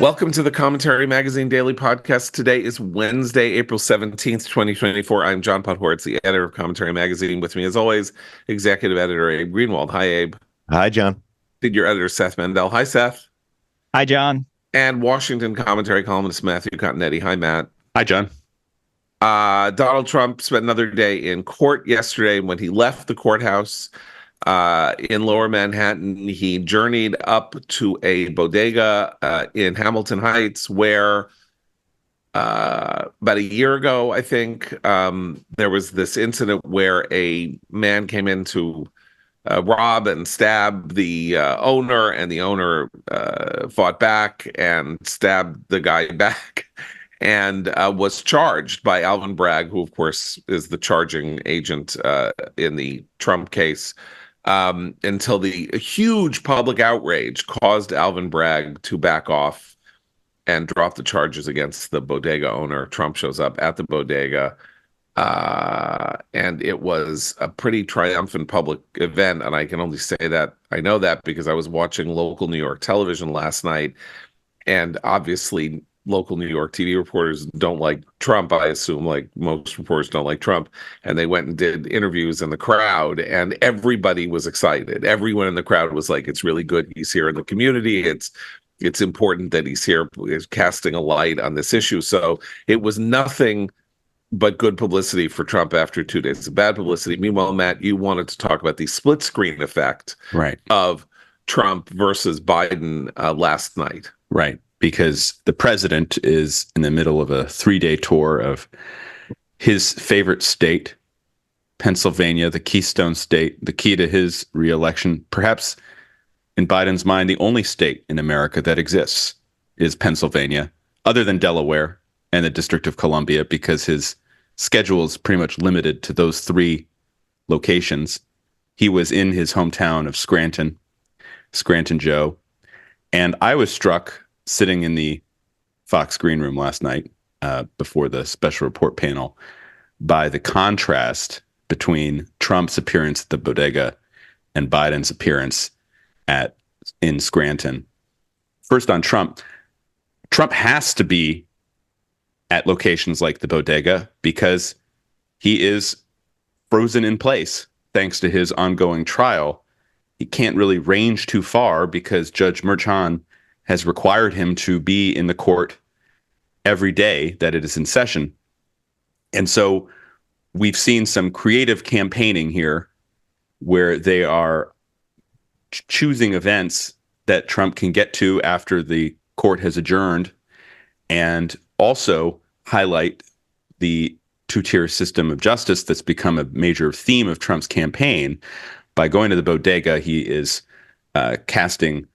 Welcome to the Commentary Magazine Daily Podcast. Today is Wednesday, April 17th, 2024. I'm John Podhoretz, the editor of Commentary Magazine. With me, as always, executive editor Abe Greenwald. Hi, Abe. Hi, John. Senior editor Seth Mandel. Hi, Seth. Hi, John. And Washington commentary columnist Matthew Continetti. Hi, Matt. Hi, John. Donald Trump spent another day in court yesterday. When he left the courthouse in Lower Manhattan, he journeyed up to a bodega in Hamilton Heights where about a year ago, I think, there was this incident where a man came in to rob and stab the owner, and the owner fought back and stabbed the guy back and was charged by Alvin Bragg, who, of course, is the charging agent in the Trump case, until the huge public outrage caused Alvin Bragg to back off and drop the charges against the bodega owner. Trump shows up at the bodega, and it was a pretty triumphant public event. And I can only say that I know that because I was watching local New York television last night, and obviously local New York TV reporters don't like Trump, I assume, like most reporters don't like Trump. And they went and did interviews in the crowd, and everybody was excited. Everyone in the crowd was like, it's really good he's here in the community. It's important that he's here, is casting a light on this issue. So it was nothing but good publicity for Trump after 2 days of bad publicity. Meanwhile, Matt, you wanted to talk about the split screen effect of Trump versus Biden last night. Right. Because the president is in the middle of a 3-day tour of his favorite state, Pennsylvania, the Keystone State, the key to his reelection. Perhaps in Biden's mind, the only state in America that exists is Pennsylvania, other than Delaware and the District of Columbia, because his schedule is pretty much limited to those three locations. He was in his hometown of Scranton Joe, and I was struck sitting in the Fox Green Room last night before the special report panel by the contrast between Trump's appearance at the bodega and Biden's appearance in Scranton. First on Trump has to be at locations like the bodega because he is frozen in place thanks to his ongoing trial. He can't really range too far because Judge Merchan has required him to be in the court every day that it is in session. And so we've seen some creative campaigning here where they are choosing events that Trump can get to after the court has adjourned, and also highlight the two-tier system of justice that's become a major theme of Trump's campaign. By going to the bodega, he is casting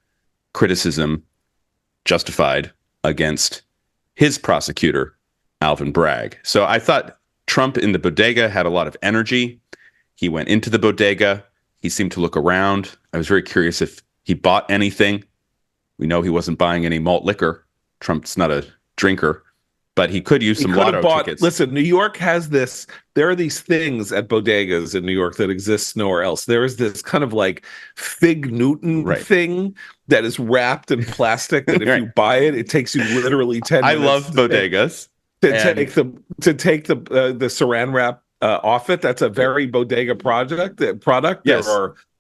criticism, justified, against his prosecutor, Alvin Bragg. So I thought Trump in the bodega had a lot of energy. He went into the bodega. He seemed to look around. I was very curious if he bought anything. We know he wasn't buying any malt liquor. Trump's not a drinker, but he could use some lotto tickets. Listen, New York has this. There are these things at bodegas in New York that exists nowhere else. There is this kind of like Fig Newton thing that is wrapped in plastic that if you buy it, it takes you literally 10 minutes. I love bodegas. To take the saran wrap off it. That's a very bodega product. Yes.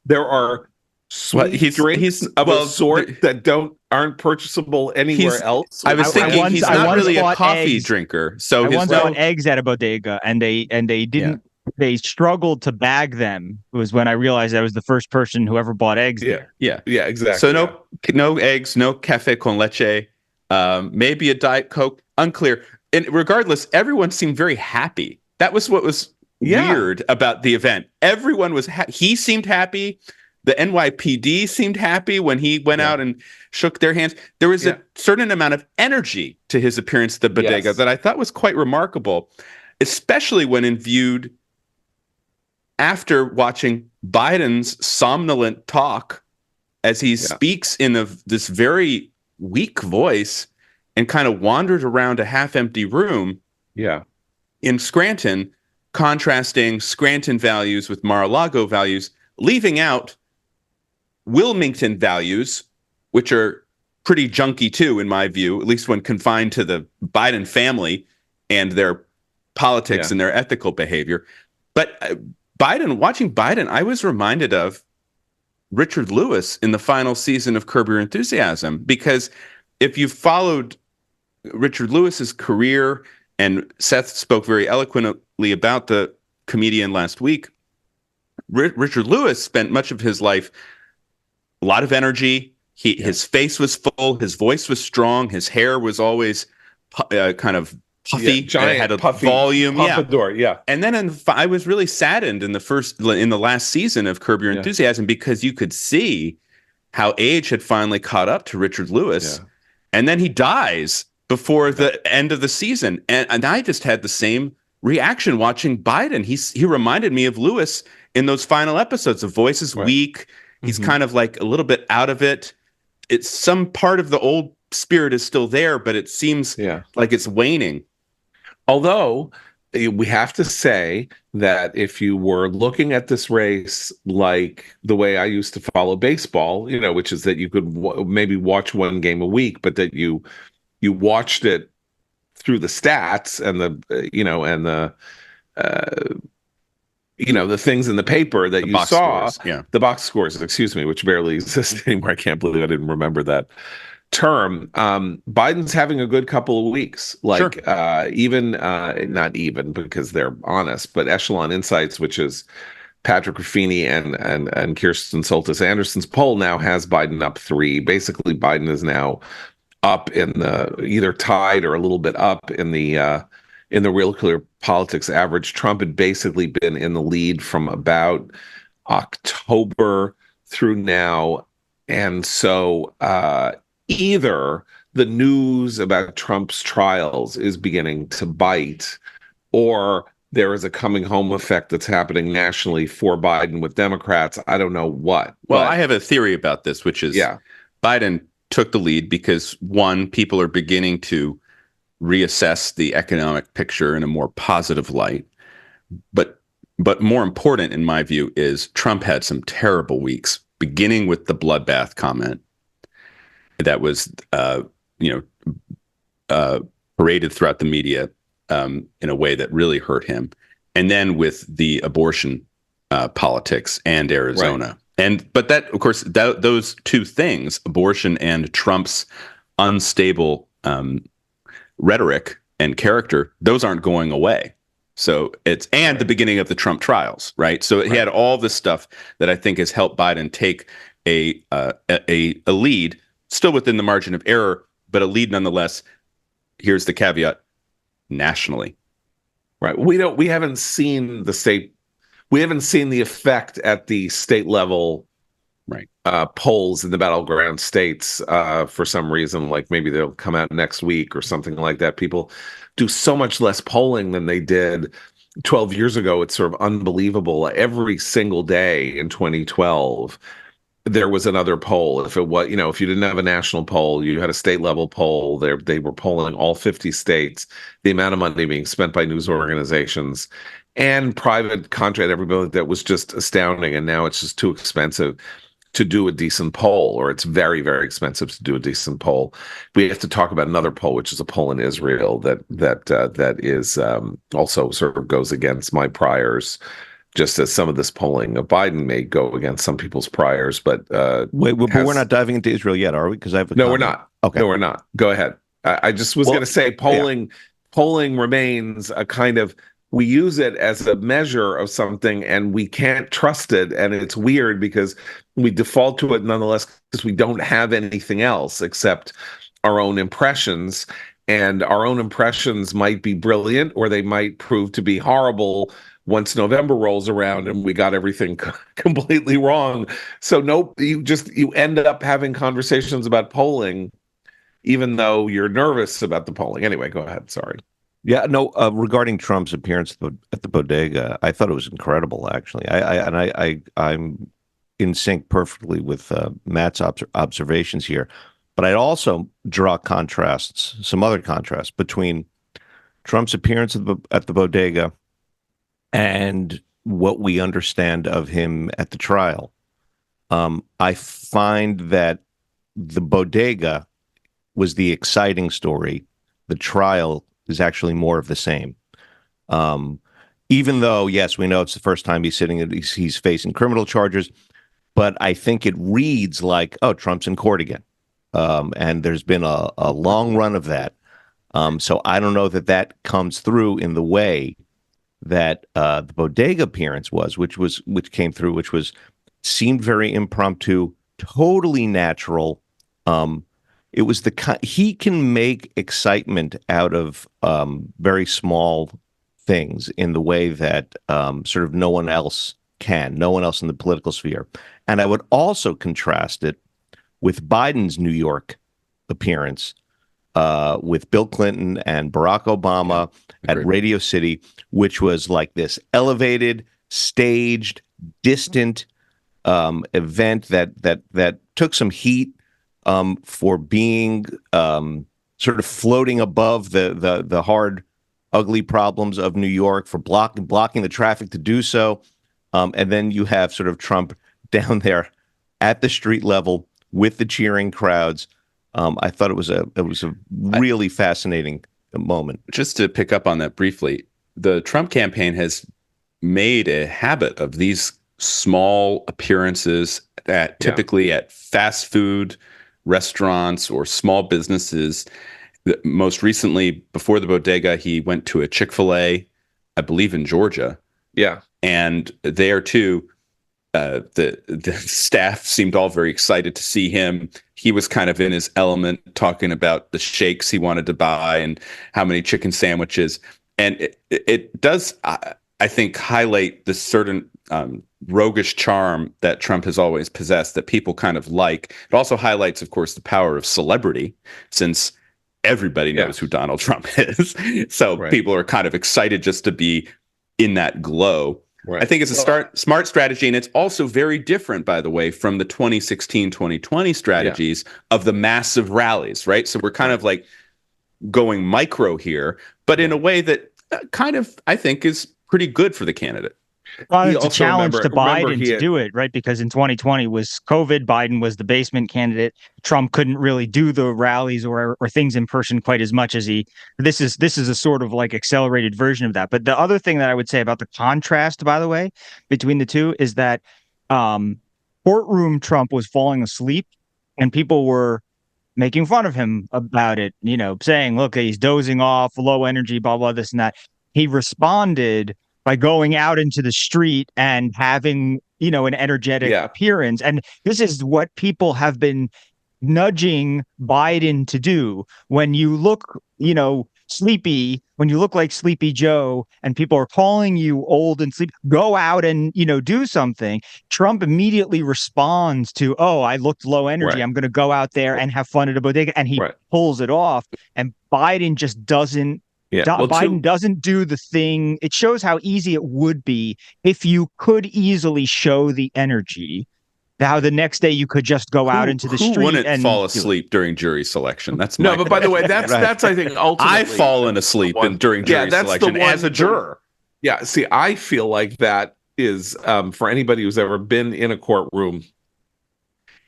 There are sweet drinks of a sort that aren't purchasable anywhere else. I was thinking he's not really a coffee drinker. So I once bought eggs at a bodega, and they didn't. Yeah. They struggled to bag them. It was when I realized I was the first person who ever bought eggs there. Yeah, exactly. So no eggs, no cafe con leche, maybe a Diet Coke. Unclear. And regardless, everyone seemed very happy. That was what was weird about the event. Everyone was he seemed happy. The NYPD seemed happy when he went out and shook their hands. There was a certain amount of energy to his appearance at the bodega that I thought was quite remarkable, especially when viewed after watching Biden's somnolent talk as he speaks in this very weak voice and kind of wandered around a half-empty room in Scranton, contrasting Scranton values with Mar-a-Lago values, leaving out Wilmington values, which are pretty junky too, in my view, at least when confined to the Biden family and their politics and their ethical behavior. But watching Biden, I was reminded of Richard Lewis in the final season of Curb Your Enthusiasm, because if you followed Richard Lewis's career, and Seth spoke very eloquently about the comedian last week, Richard Lewis spent much of his life, a lot of energy. His face was full, his voice was strong, his hair was always kind of puffy, giant, had a puffy volume, pompadour, And then I was really saddened in the last season of Curb Your Enthusiasm, because you could see how age had finally caught up to Richard Lewis, and then he dies before the end of the season, and I just had the same reaction watching Biden. He reminded me of Lewis in those final episodes. The voice is weak. He's kind of like a little bit out of it. It's some part of the old spirit is still there, but it seems like it's waning. Although we have to say that if you were looking at this race like the way I used to follow baseball, which is that you could maybe watch one game a week, but that you watched it through the stats and the things in the paper that you saw, the box scores, excuse me, which barely exist anymore. I can't believe I didn't remember that term. Biden's having a good couple of weeks, even not even because they're honest, but Echelon Insights, which is Patrick Ruffini and Kirsten Soltis Anderson's poll, now has Biden up 3. Basically, Biden is now up in the either tied or a little bit up in the Real Clear Politics average. Trump had basically been in the lead from about October through now, and so either the news about Trump's trials is beginning to bite, or there is a coming home effect that's happening nationally for Biden with Democrats. I don't know what. Well, I have a theory about this, which is Biden took the lead because, one, people are beginning to reassess the economic picture in a more positive light. But more important, in my view, is Trump had some terrible weeks, beginning with the bloodbath comment that was, paraded throughout the media in a way that really hurt him. And then with the abortion politics and Arizona. Right. But that, of course, those two things, abortion and Trump's unstable rhetoric and character, those aren't going away. So it's the beginning of the Trump trials, right? So he had all this stuff that I think has helped Biden take a lead, still within the margin of error, but a lead nonetheless. Here's the caveat: nationally, right? We haven't seen the effect at the state level, right? Polls in the battleground states for some reason, like maybe they'll come out next week or something like that. People do so much less polling than they did 12 years ago. It's sort of unbelievable. Every single day in 2012, there was another poll. If it was, if you didn't have a national poll, you had a state level poll. They were polling all 50 states. The amount of money being spent by news organizations and private contract, everybody, that was just astounding. And now it's just too expensive to do a decent poll, or it's very, very expensive to do a decent poll. We have to talk about another poll, which is a poll in Israel that is also sort of goes against my priors, just as some of this polling of Biden may go against some people's priors. But but we're not diving into Israel yet, are we? Because I have no, we're not. Okay, no, we're not. Go ahead. I just was going to say polling remains a kind of, we use it as a measure of something and we can't trust it. And it's weird because we default to it nonetheless because we don't have anything else except our own impressions. And our own impressions might be brilliant, or they might prove to be horrible once November rolls around and we got everything completely wrong. So you end up having conversations about polling, even though you're nervous about the polling. Anyway, go ahead. Sorry. Yeah, no. Regarding Trump's appearance at the Bodega, I thought it was incredible. Actually, I'm in sync perfectly with Matt's observations here. But I'd also draw some other contrasts between Trump's appearance at the Bodega and what we understand of him at the trial. I find that the Bodega was the exciting story. The trial is actually more of the same. Even though, yes, we know it's the first time he's facing criminal charges, but I think it reads like, oh, Trump's in court again. And there's been a long run of that. So I don't know that comes through in the way that the Bodega appearance which came through, seemed very impromptu, totally natural. It was he can make excitement out of very small things in the way that sort of no one else can, no one else in the political sphere. And I would also contrast it with Biden's New York appearance with Bill Clinton and Barack Obama at Radio City, which was like this elevated, staged, distant event that took some heat for being sort of floating above the hard, ugly problems of New York, for blocking the traffic to do so. And then you have sort of Trump down there at the street level with the cheering crowds. I thought it was a really fascinating moment. Just to pick up on that briefly, the Trump campaign has made a habit of these small appearances typically at fast food restaurants or small businesses. Most recently, before the Bodega, he went to a Chick-fil-A, I believe in Georgia. Yeah. And there too, the staff seemed all very excited to see him. He was kind of in his element, talking about the shakes he wanted to buy and how many chicken sandwiches. And it does, I think, highlight this certain roguish charm that Trump has always possessed that people kind of like. It also highlights, of course, the power of celebrity, since everybody knows who Donald Trump is. So people are kind of excited just to be in that glow. Right. I think it's a smart strategy, and it's also very different, by the way, from the 2016, 2020 strategies of the massive rallies, right? So we're kind of like going micro here, but in a way that kind of, I think, is pretty good for the candidate. Well, it's a challenge to Biden to do it, right? Because in 2020 was COVID. Biden was the basement candidate. Trump couldn't really do the rallies or things in person quite as much as he. This is a sort of like accelerated version of that. But the other thing that I would say about the contrast, by the way, between the two is that courtroom Trump was falling asleep, and people were making fun of him about it. You know, saying, "Look, he's dozing off, low energy, blah blah, this and that." He responded by going out into the street and having, an energetic appearance. And this is what people have been nudging Biden to do. When you look, sleepy, when you look like Sleepy Joe and people are calling you old and sleepy, go out and, do something. Trump immediately responds to, oh, I looked low energy. I'm going to go out there and have fun at a bodega. And he pulls it off. And Biden just doesn't. Biden doesn't do the thing. It shows how easy it would be if you could easily show the energy. How the next day you could just go out into the street. Who wouldn't fall asleep during jury selection? That's but by the way, that's I think ultimately I've fallen asleep during jury selection as a juror. Yeah, see, I feel like that is for anybody who's ever been in a courtroom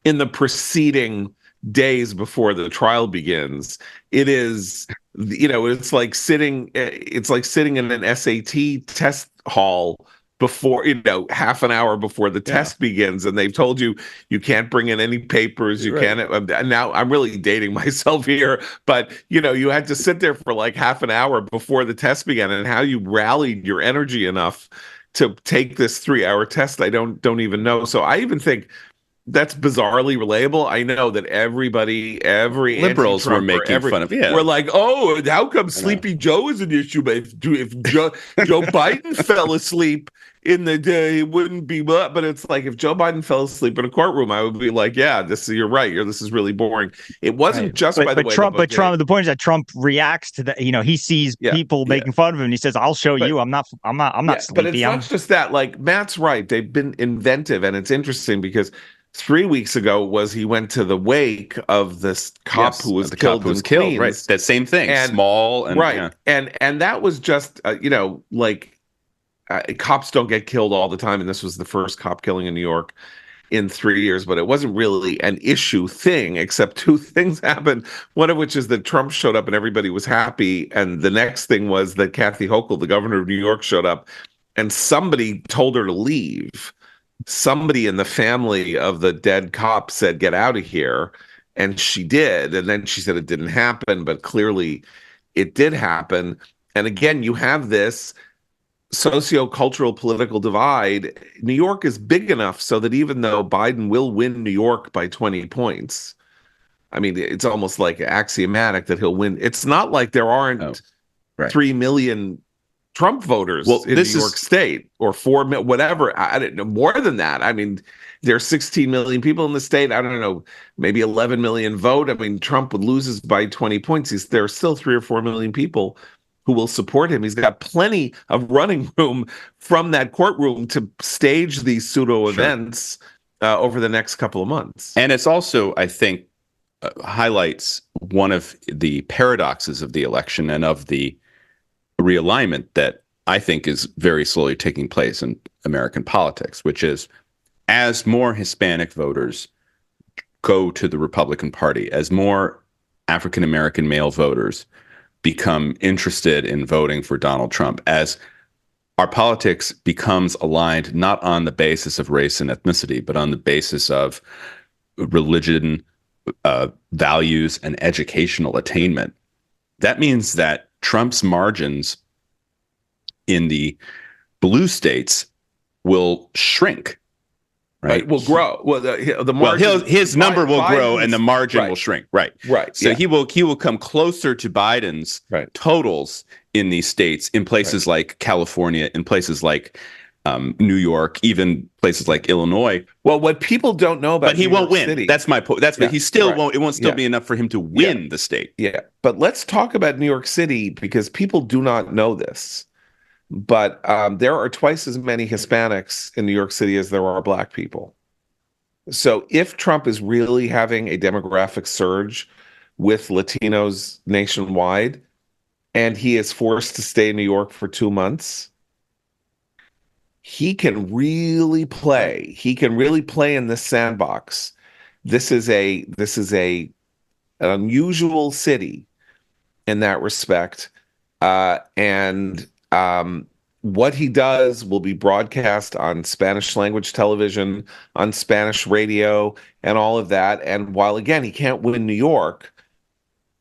in the preceding days before the trial begins. It is, it's like sitting in an SAT test hall before, half an hour before the test begins, and they've told you can't bring in any papers, you can't. Now I'm really dating myself here, but you had to sit there for like half an hour before the test began, and how you rallied your energy enough to take this 3-hour test, I don't even know. So I even think that's bizarrely relatable. I know that every liberals were making fun of. We're like, oh, how come Sleepy Joe is an issue? But if Joe Biden fell asleep in the day, it wouldn't be. But it's like if Joe Biden fell asleep in a courtroom, I would be like, yeah, you're right. This is really boring. It wasn't just by the way. Trump. The point is that Trump reacts to that. He sees people making fun of him, and he says, "I'll show you. I'm not sleepy." But it's not just that. Like Matt's right. They've been inventive, and it's interesting because 3 weeks ago he went to the wake of this cop who was killed in Queens. Right, that same thing, small and and that was just cops don't get killed all the time, and this was the first cop killing in New York. in 3 years, but it wasn't really an issue thing, except two things happened. One of which is that Trump showed up and everybody was happy. And the next thing was that Kathy Hochul, the governor of New York, showed up and somebody told her to leave. Somebody in the family of the dead cop said, "Get out of here." And she did. And then she said it didn't happen, but clearly it did happen. And again, you have this socio-cultural political divide. New York is big enough so that even though Biden will win New York by 20 points, I mean, it's almost like axiomatic that he'll win. It's not like there aren't 3 million Trump voters in New York State, or 4 million, whatever. I don't know, more than that. I mean, there's 16 million people in the state. I don't know, maybe 11 million vote. I mean, Trump would lose by 20 points. There are still 3 or 4 million people who will support him. He's got plenty of running room from that courtroom to stage these pseudo events over the next couple of months. And it's also, I think, highlights one of the paradoxes of the election and of the realignment that I think is very slowly taking place in American politics, which is as more Hispanic voters go to the Republican Party, as more African American male voters become interested in voting for Donald Trump, as our politics becomes aligned not on the basis of race and ethnicity, but on the basis of religion, values, and educational attainment. That means that Trump's margins in the blue states will shrink. Right, will grow. Well, the margin, his number will grow, and the margin will shrink. Right. So he will come closer to Biden's totals in these states, in places like California, in places like New York, even places like Illinois. Well, what people don't know about, but he won't win. City, that's my point. But he still won't. It won't still be enough for him to win the state. Yeah, but let's talk about New York City, because people do not know this. But there are twice as many Hispanics in New York City as there are Black people. So if Trump is really having a demographic surge with Latinos nationwide, and he is forced to stay in New York for 2 months, he can really play. He can really play in this sandbox. This is an unusual city in that respect, and what he does will be broadcast on Spanish language television, on Spanish radio, and all of that. And while, again, he can't win New York,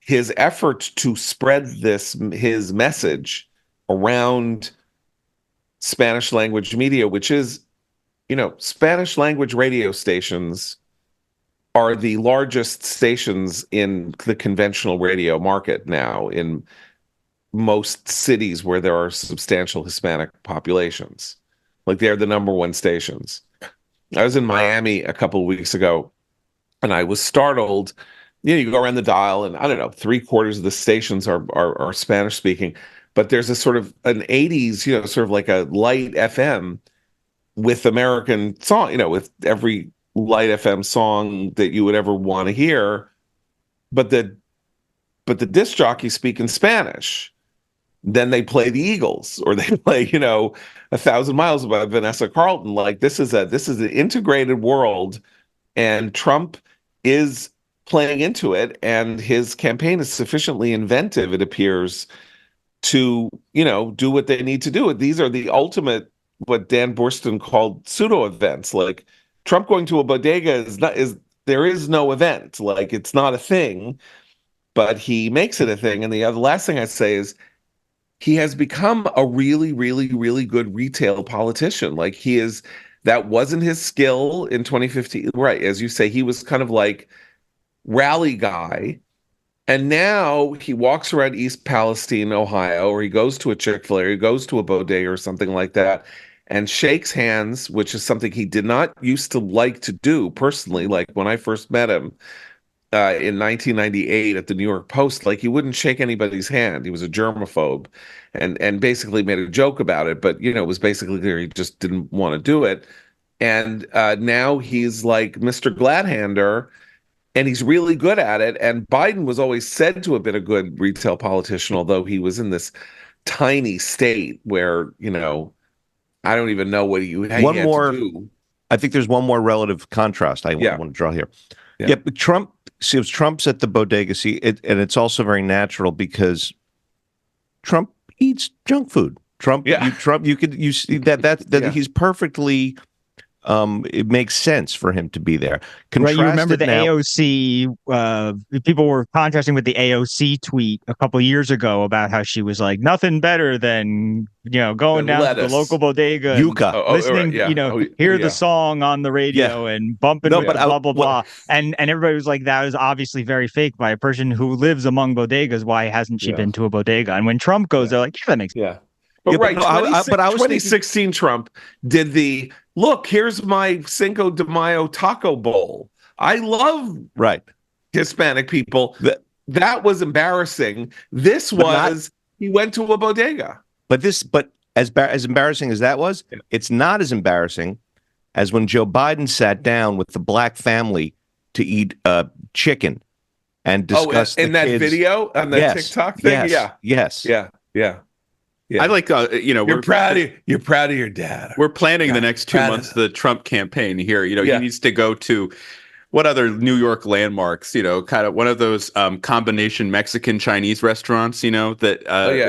his effort to spread his message around Spanish language media, which is, Spanish language radio stations are the largest stations in the conventional radio market now in most cities where there are substantial Hispanic populations. Like, they're the number one stations. I was in Miami a couple of weeks ago, and I was startled. You go around the dial, and I don't know, 3/4 of the stations are Spanish speaking, but there's a sort of an 80s, sort of like a light FM with American song, with every light FM song that you would ever want to hear, but the disc jockeys speak in Spanish. Then they play the Eagles, or they play, 1,000 Miles by Vanessa Carlton. Like, this is an integrated world, and Trump is playing into it, and his campaign is sufficiently inventive, it appears, to, do what they need to do. These are the ultimate, what Dan Borsten called pseudo events. Like, Trump going to a bodega there is no event. Like, it's not a thing, but he makes it a thing. And the last thing I'd say is, he has become a really, really, really good retail politician. Like, that wasn't his skill in 2015. Right. As you say, he was kind of like rally guy. And now he walks around East Palestine, Ohio, or he goes to a Chick-fil-A, or he goes to a bodega or something like that, and shakes hands, which is something he did not used to like to do personally. Like, when I first met him, in 1998 at the New York Post, like, he wouldn't shake anybody's hand. He was a germaphobe, and basically made a joke about it, but it was basically clear he just didn't want to do it. And now he's like Mr. Gladhander, and he's really good at it. And Biden was always said to have been a good retail politician, although he was in this tiny state where, I don't even know what he had to do. I think there's one more relative contrast I want to draw here. Yeah. But Trump, see, if Trump's at the bodega, and it's also very natural because Trump eats junk food. You see that he's perfectly. It makes sense for him to be there. Right, you remember the AOC? People were contrasting with the AOC tweet a couple of years ago about how she was like nothing better than going down to the local bodega, listening, hear the song on the radio and bumping with blah blah blah, and everybody was like, that was obviously very fake by a person who lives among bodegas. Why hasn't she been to a bodega? And when Trump goes, they're like, that makes sense. But 2016 Trump did the look. Here's my Cinco de Mayo taco bowl. I love Hispanic people. That was embarrassing. This was he went to a bodega. But as embarrassing as that was, it's not as embarrassing as when Joe Biden sat down with the black family to eat chicken and discuss in that video on the TikTok thing. Yeah. I like, you're proud of your dad. We're planning the next 2 months of the Trump campaign here. He needs to go to what other New York landmarks, kind of one of those combination Mexican Chinese restaurants, that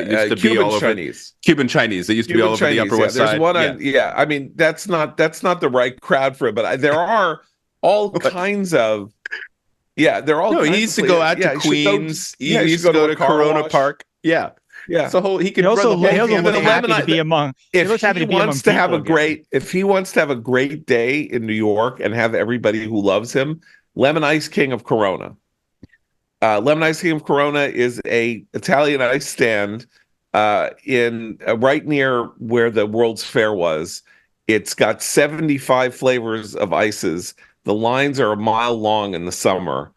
used to Cuban be all over Chinese. Cuban Chinese. They used to be all over the Upper West Side. There's one I mean, that's not the right crowd for it, but there are all kinds of they're all he needs to go out to Queens. He needs to go to Corona Park. Yeah. Yeah. So he can also happy to be among. If he wants to have a great day in New York and have everybody who loves him, Lemon Ice King of Corona. Lemon Ice King of Corona is a Italian ice stand in right near where the World's Fair was. It's got 75 flavors of ices. The lines are a mile long in the summer.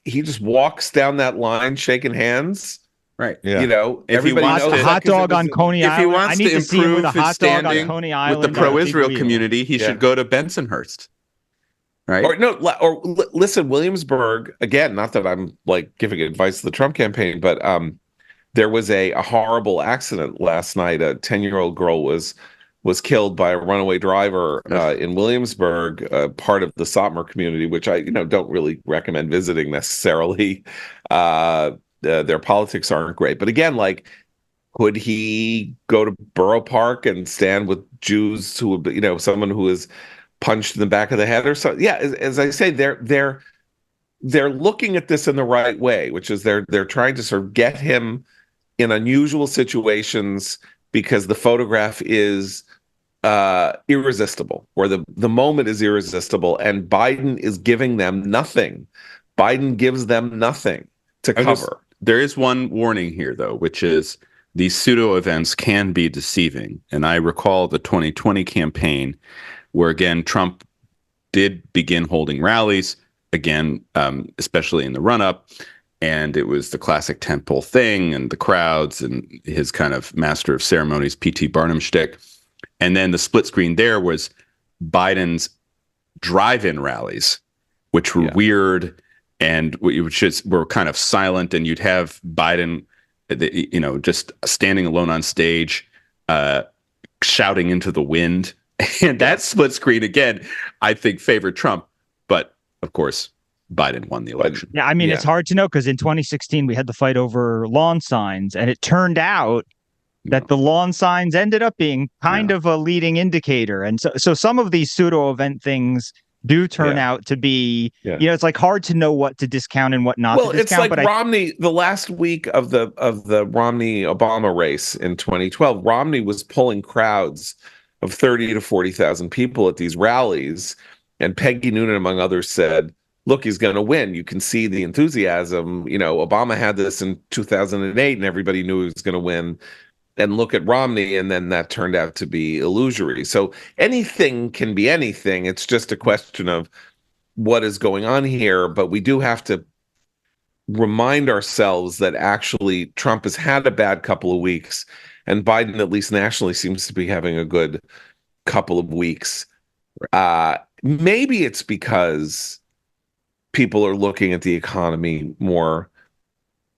He just walks down that line shaking hands. Right. Yeah. If he wants a hot dog on Coney Island, if he wants to improve his standing with the pro-Israel community, he should go to Bensonhurst. Right. Listen, Williamsburg, again, not that I'm like giving advice to the Trump campaign, but there was a horrible accident last night. A 10-year-old girl was killed by a runaway driver in Williamsburg, part of the Satmar community, which I don't really recommend visiting necessarily. Their politics aren't great, but again, like, could he go to Borough Park and stand with Jews who, someone who is punched in the back of the head or so? Yeah, as I say, they're looking at this in the right way, which is they're trying to sort of get him in unusual situations because the photograph is irresistible, or the moment is irresistible, and Biden is giving them nothing. Biden gives them nothing to cover. There is one warning here, though, which is these pseudo events can be deceiving. And I recall the 2020 campaign where, again, Trump did begin holding rallies, again, especially in the run-up. And it was the classic tentpole thing and the crowds and his kind of master of ceremonies, P.T. Barnum shtick. And then the split screen there was Biden's drive-in rallies, which were weird and which were kind of silent, and you'd have Biden, just standing alone on stage, shouting into the wind. And that split screen, again, I think favored Trump. But, of course, Biden won the election. Yeah, I mean, it's hard to know because in 2016, we had the fight over lawn signs, and it turned out that the lawn signs ended up being kind of a leading indicator. And so some of these pseudo event things do turn out to be, it's like hard to know what to discount and what not to discount. Well, it's like Romney, the last week of the Romney-Obama race in 2012, Romney was pulling crowds of 30 to 40,000 people at these rallies. And Peggy Noonan, among others, said, look, he's going to win. You can see the enthusiasm. Obama had this in 2008 and everybody knew he was going to win. And look at Romney, and then that turned out to be illusory. So anything can be anything. It's just a question of what is going on here. But we do have to remind ourselves that actually Trump has had a bad couple of weeks, and Biden, at least nationally, seems to be having a good couple of weeks. Maybe it's because people are looking at the economy more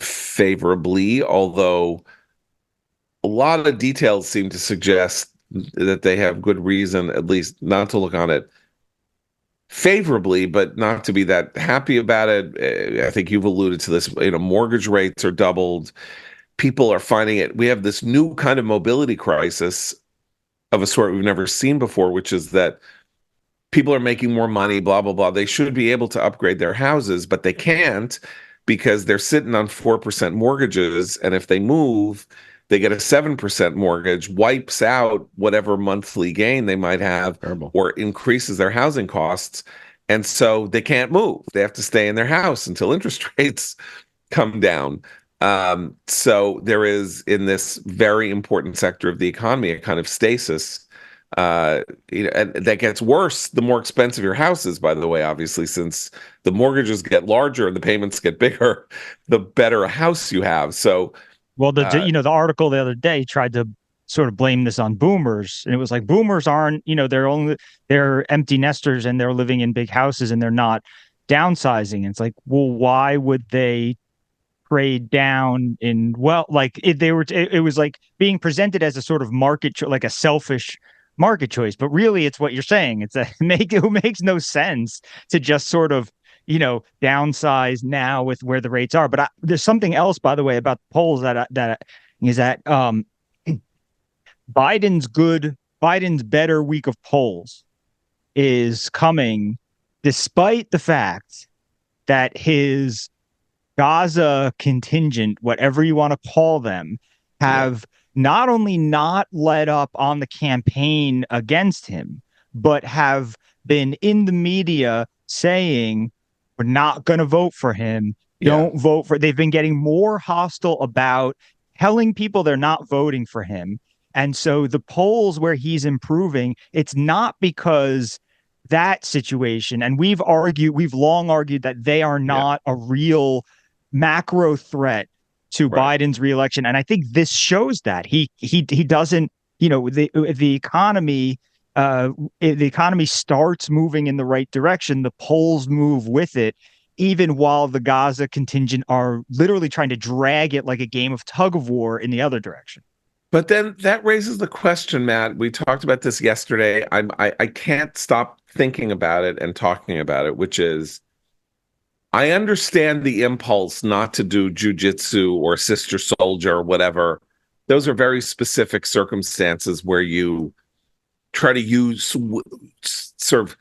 favorably, although a lot of details seem to suggest that they have good reason, at least, not to look on it favorably, but not to be that happy about it. I think you've alluded to this. Mortgage rates are doubled. People are finding it. We have this new kind of mobility crisis of a sort we've never seen before, which is that people are making more money, blah, blah, blah. They should be able to upgrade their houses, but they can't because they're sitting on 4% mortgages. And if they move, they get a 7% mortgage, wipes out whatever monthly gain they might have. Terrible. Or increases their housing costs. And so they can't move. They have to stay in their house until interest rates come down. So there is, in this very important sector of the economy, a kind of stasis. And that gets worse the more expensive your house is, by the way, obviously, since the mortgages get larger and the payments get bigger, the better a house you have. So, well, the article the other day tried to sort of blame this on boomers, and it was like, boomers aren't, they're empty nesters and they're living in big houses and they're not downsizing. And it's like, well, why would they trade down in, it was like being presented as a sort of like a selfish market choice, but really it's what you're saying. It's it makes no sense to just sort of downsize now with where the rates are. But there's something else, by the way, about the polls that is that Biden's better week of polls is coming despite the fact that his Gaza contingent, whatever you want to call them, have not only not let up on the campaign against him, but have been in the media saying, we're not going to vote for him. Don't vote for. They've been getting more hostile about telling people they're not voting for him. And so the polls where he's improving, it's not because that situation. And we've long argued that they are not a real macro threat to Biden's reelection. And I think this shows that he doesn't, the economy starts moving in the right direction. The polls move with it, even while the Gaza contingent are literally trying to drag it like a game of tug of war in the other direction. But then that raises the question, Matt. We talked about this yesterday. I can't stop thinking about it and talking about it, which is, I understand the impulse not to do jujitsu or Sister Soldier or whatever. Those are very specific circumstances where you try to use sort of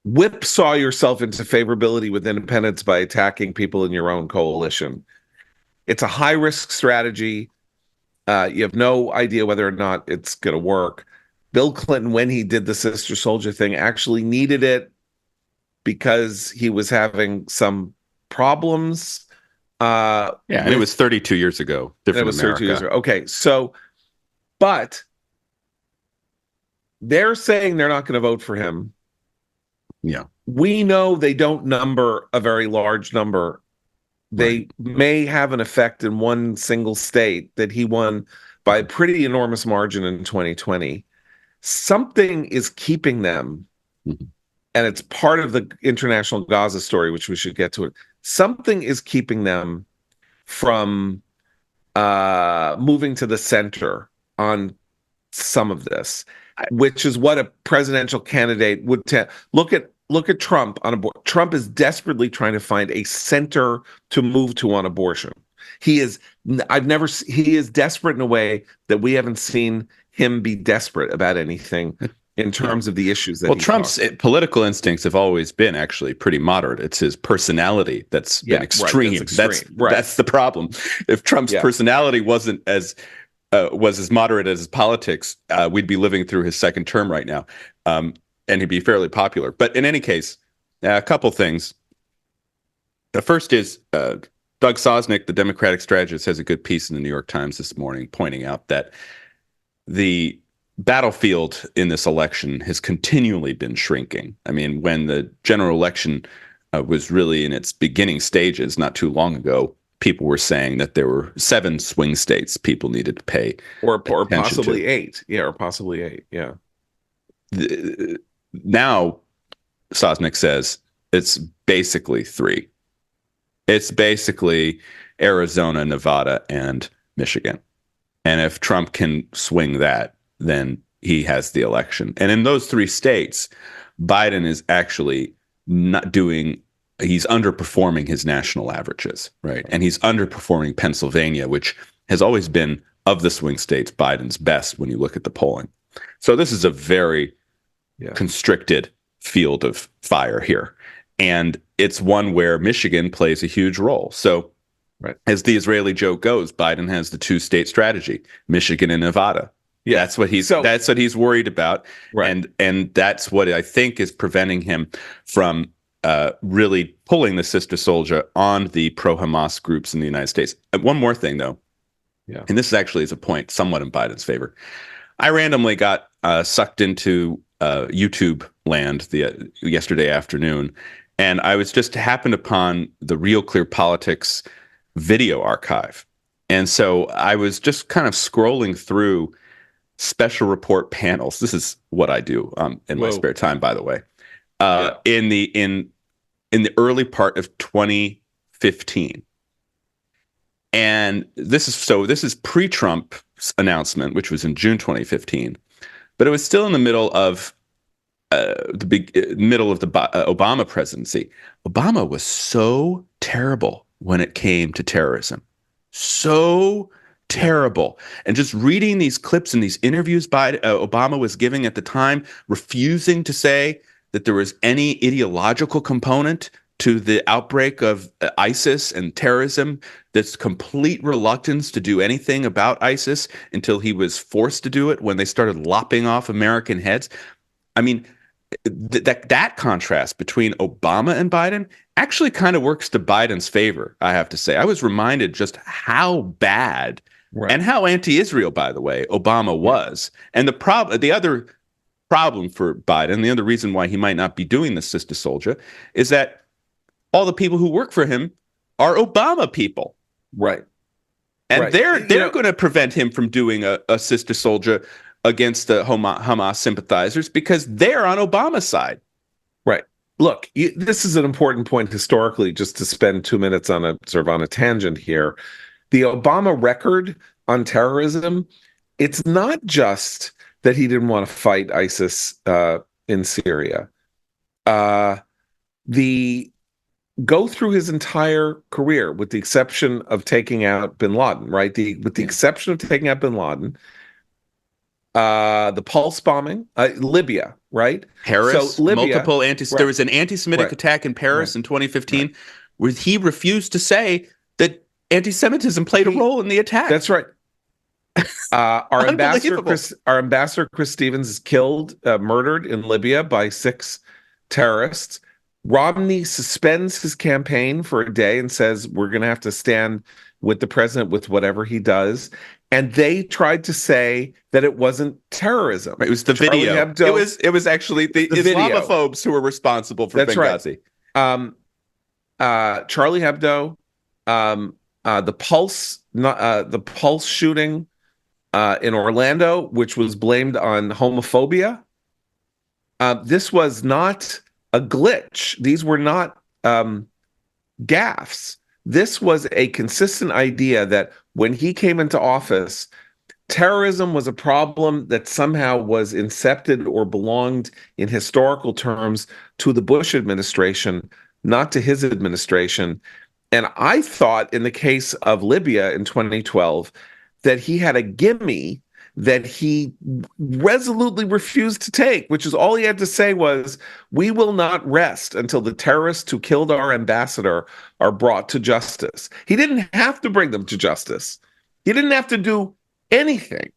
whipsaw yourself into favorability with independents by attacking people in your own coalition. It's a high-risk strategy. You have no idea whether or not it's going to work. Bill Clinton, when he did the Sister Soldier thing, actually needed it because he was having some problems. And it was 32 years ago. Different America. 32 years ago. Okay, so, but they're saying they're not going to vote for him. Yeah. We know they don't number a very large number. They may have an effect in one single state that he won by a pretty enormous margin in 2020. Something is keeping them. Mm-hmm. And it's part of the international Gaza story, which we should get to it. Something is keeping them from moving to the center on some of this, which is what a presidential candidate would look at Trump on abortion. Trump is desperately trying to find a center to move to on abortion. He is desperate in a way that we haven't seen him be desperate about anything in terms of the issues that Trump's political instincts have always been actually pretty moderate. It's his personality that's been extreme. That's the problem. If Trump's personality wasn't as moderate as his politics, we'd be living through his second term right now, and he'd be fairly popular. But in any case, a couple things. The first is Doug Sosnick, the Democratic strategist, has a good piece in the New York Times this morning pointing out that the battlefield in this election has continually been shrinking. I mean, when the general election was really in its beginning stages not too long ago, people were saying that there were 7 swing states people needed to pay or possibly to. 8. Yeah, or possibly 8. Yeah. Now, Sosnick says it's basically 3. It's basically Arizona, Nevada, and Michigan. And if Trump can swing that, then he has the election. And in those 3 states, Biden is actually not doing, he's underperforming his national averages, right? And he's underperforming Pennsylvania, which has always been, of the swing states, Biden's best when you look at the polling. So this is a very constricted field of fire here. And it's one where Michigan plays a huge role. So as the Israeli joke goes, Biden has the 2-state strategy, Michigan and Nevada. Yeah, that's what he's worried about. Right. And that's what I think is preventing him from really pulling the sister soldier on the pro-Hamas groups in the United States. One more thing, though. Yeah. And this actually is a point somewhat in Biden's favor. I randomly got sucked into YouTube land yesterday afternoon, and I was just happened upon the Real Clear Politics video archive. And so I was just kind of scrolling through special report panels. This is what I do in my spare time, by the way. In the early part of 2015. And this is pre-Trump's announcement, which was in June 2015, but it was still in the middle of the Obama presidency. Obama was so terrible when it came to terrorism, so terrible. And just reading these clips and these interviews Obama was giving at the time, refusing to say that there was any ideological component to the outbreak of ISIS and terrorism, this complete reluctance to do anything about ISIS until he was forced to do it when they started lopping off American heads. I mean, that contrast between Obama and Biden actually kind of works to Biden's favor, I have to say. I was reminded just how bad and how anti-Israel, by the way, Obama was. And the other problem for Biden, the other reason why he might not be doing the sister soldier, is that all the people who work for him are Obama people. Right. And they're going to prevent him from doing a sister soldier against the Hamas sympathizers because they're on Obama's side. Right. Look, this is an important point historically, just to spend 2 minutes on a tangent here. The Obama record on terrorism, it's not just that he didn't want to fight ISIS in Syria. Go through his entire career, with the exception of taking out bin Laden, right? With the exception of taking out bin Laden, the Pulse bombing, Libya, right? Paris, so Libya, there was an anti-Semitic attack in Paris in 2015 where he refused to say that anti-Semitism played a role in the attack. That's right. Our ambassador Chris Stevens is killed, murdered in Libya by 6 terrorists. Romney suspends his campaign for a day and says, we're going to have to stand with the president with whatever he does. And they tried to say that it wasn't terrorism. It was the video. Hebdo, it was actually the Islamophobes who were responsible for Benghazi. Right. Charlie Hebdo, the Pulse shooting in Orlando, which was blamed on homophobia. This was not a glitch. These were not gaffes. This was a consistent idea that when he came into office, terrorism was a problem that somehow was incepted or belonged in historical terms to the Bush administration, not to his administration. And I thought in the case of Libya in 2012 that he had a gimme that he resolutely refused to take, which is all he had to say was, we will not rest until the terrorists who killed our ambassador are brought to justice. He didn't have to bring them to justice. He didn't have to do anything.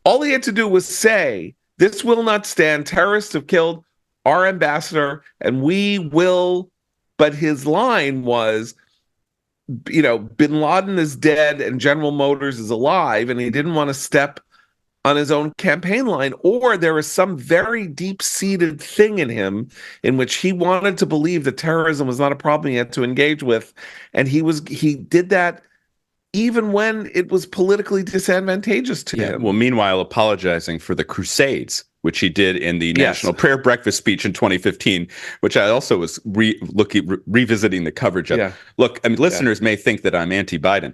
All he had to do was say, this will not stand. Terrorists have killed our ambassador and we will. But his line was, bin Laden is dead and General Motors is alive, and he didn't want to step on his own campaign line, or there is some very deep-seated thing in him in which he wanted to believe that terrorism was not a problem he had to engage with, and he did that even when it was politically disadvantageous to him. Well, meanwhile, apologizing for the Crusades, which he did in the National Prayer Breakfast speech in 2015, which I also was revisiting the coverage of. Look, I mean, listeners may think that I'm anti-Biden.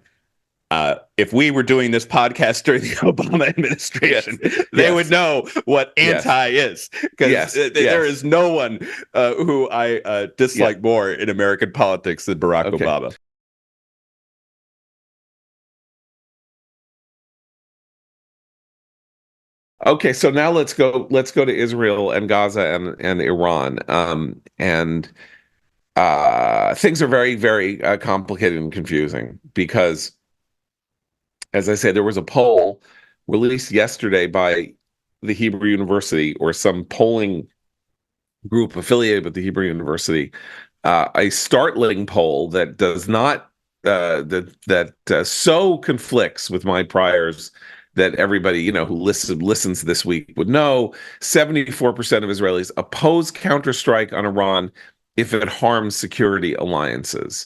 if we were doing this podcast during the Obama administration, they would know what anti is, because there is no one who I dislike more in American politics than Barack Obama. Okay, so now let's go to Israel and Gaza and Iran. And things are very, very complicated and confusing because, as I said, there was a poll released yesterday by the Hebrew University, or some polling group affiliated with the Hebrew University, a startling poll that does not so conflicts with my priors that everybody who listens this week would know. 74% of Israelis oppose counterstrike on Iran if it harms security alliances.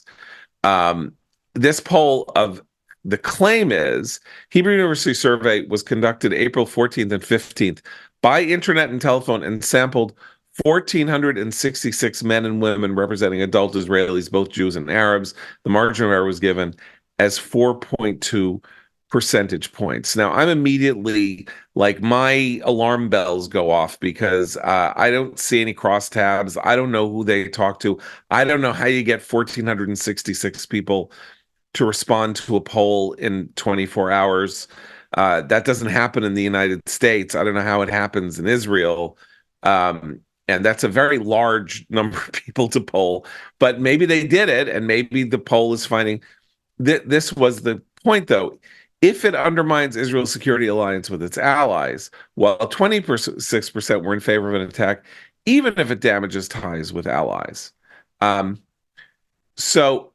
This poll of the claim is Hebrew University survey was conducted April 14th and 15th by internet and telephone and sampled 1,466 men and women representing adult Israelis, both Jews and Arabs. The margin of error was given as 4.2 percentage points. Now, I'm immediately, like, my alarm bells go off because I don't see any crosstabs. I don't know who they talk to. I don't know how you get 1,466 people to respond to a poll in 24 hours. That doesn't happen in the United States. I don't know how it happens in Israel. And that's a very large number of people to poll. But maybe they did it, and maybe the poll is finding this was the point, though. If it undermines Israel's security alliance with its allies, while 26% were in favor of an attack, even if it damages ties with allies. So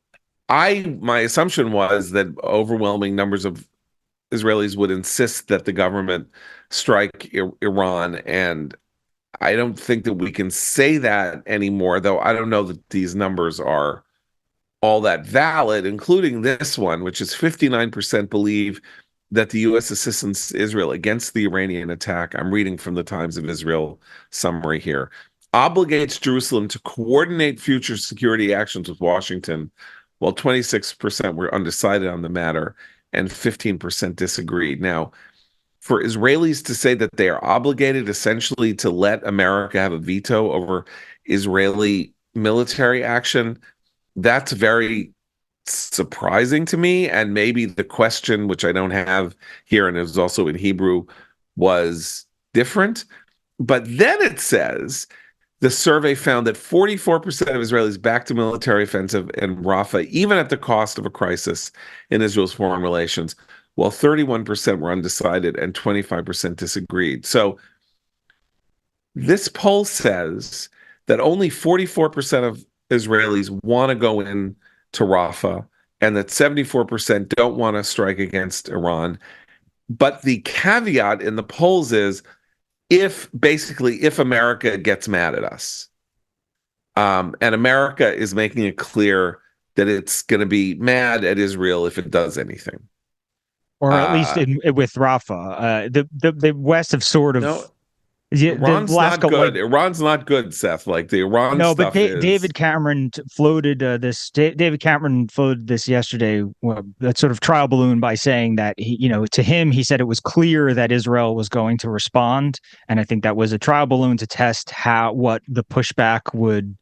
my assumption was that overwhelming numbers of Israelis would insist that the government strike Iran, and I don't think that we can say that anymore, though I don't know that these numbers are all that valid, including this one, which is 59% believe that the U.S. assistance to Israel against the Iranian attack, I'm reading from the Times of Israel summary here, obligates Jerusalem to coordinate future security actions with Washington, while 26% were undecided on the matter and 15% disagreed. Now, for Israelis to say that they are obligated essentially to let America have a veto over Israeli military action, that's very surprising to me. And maybe the question, which I don't have here and is also in Hebrew, was different. But then it says the survey found that 44% of Israelis backed a military offensive in Rafah, even at the cost of a crisis in Israel's foreign relations, while 31% were undecided and 25% disagreed. So this poll says that only 44% of Israelis want to go in to Rafah, and that 74% don't want to strike against Iran. But the caveat in the polls is if America gets mad at us, and America is making it clear that it's going to be mad at Israel if it does anything. Or at least with Rafah. The West have sort of... No, Iran's not good. Iran's not good, Seth. Like the Iran stuff but David Cameron floated this. David Cameron floated this yesterday. That sort of trial balloon by saying that to him, he said it was clear that Israel was going to respond, and I think that was a trial balloon to test what the pushback would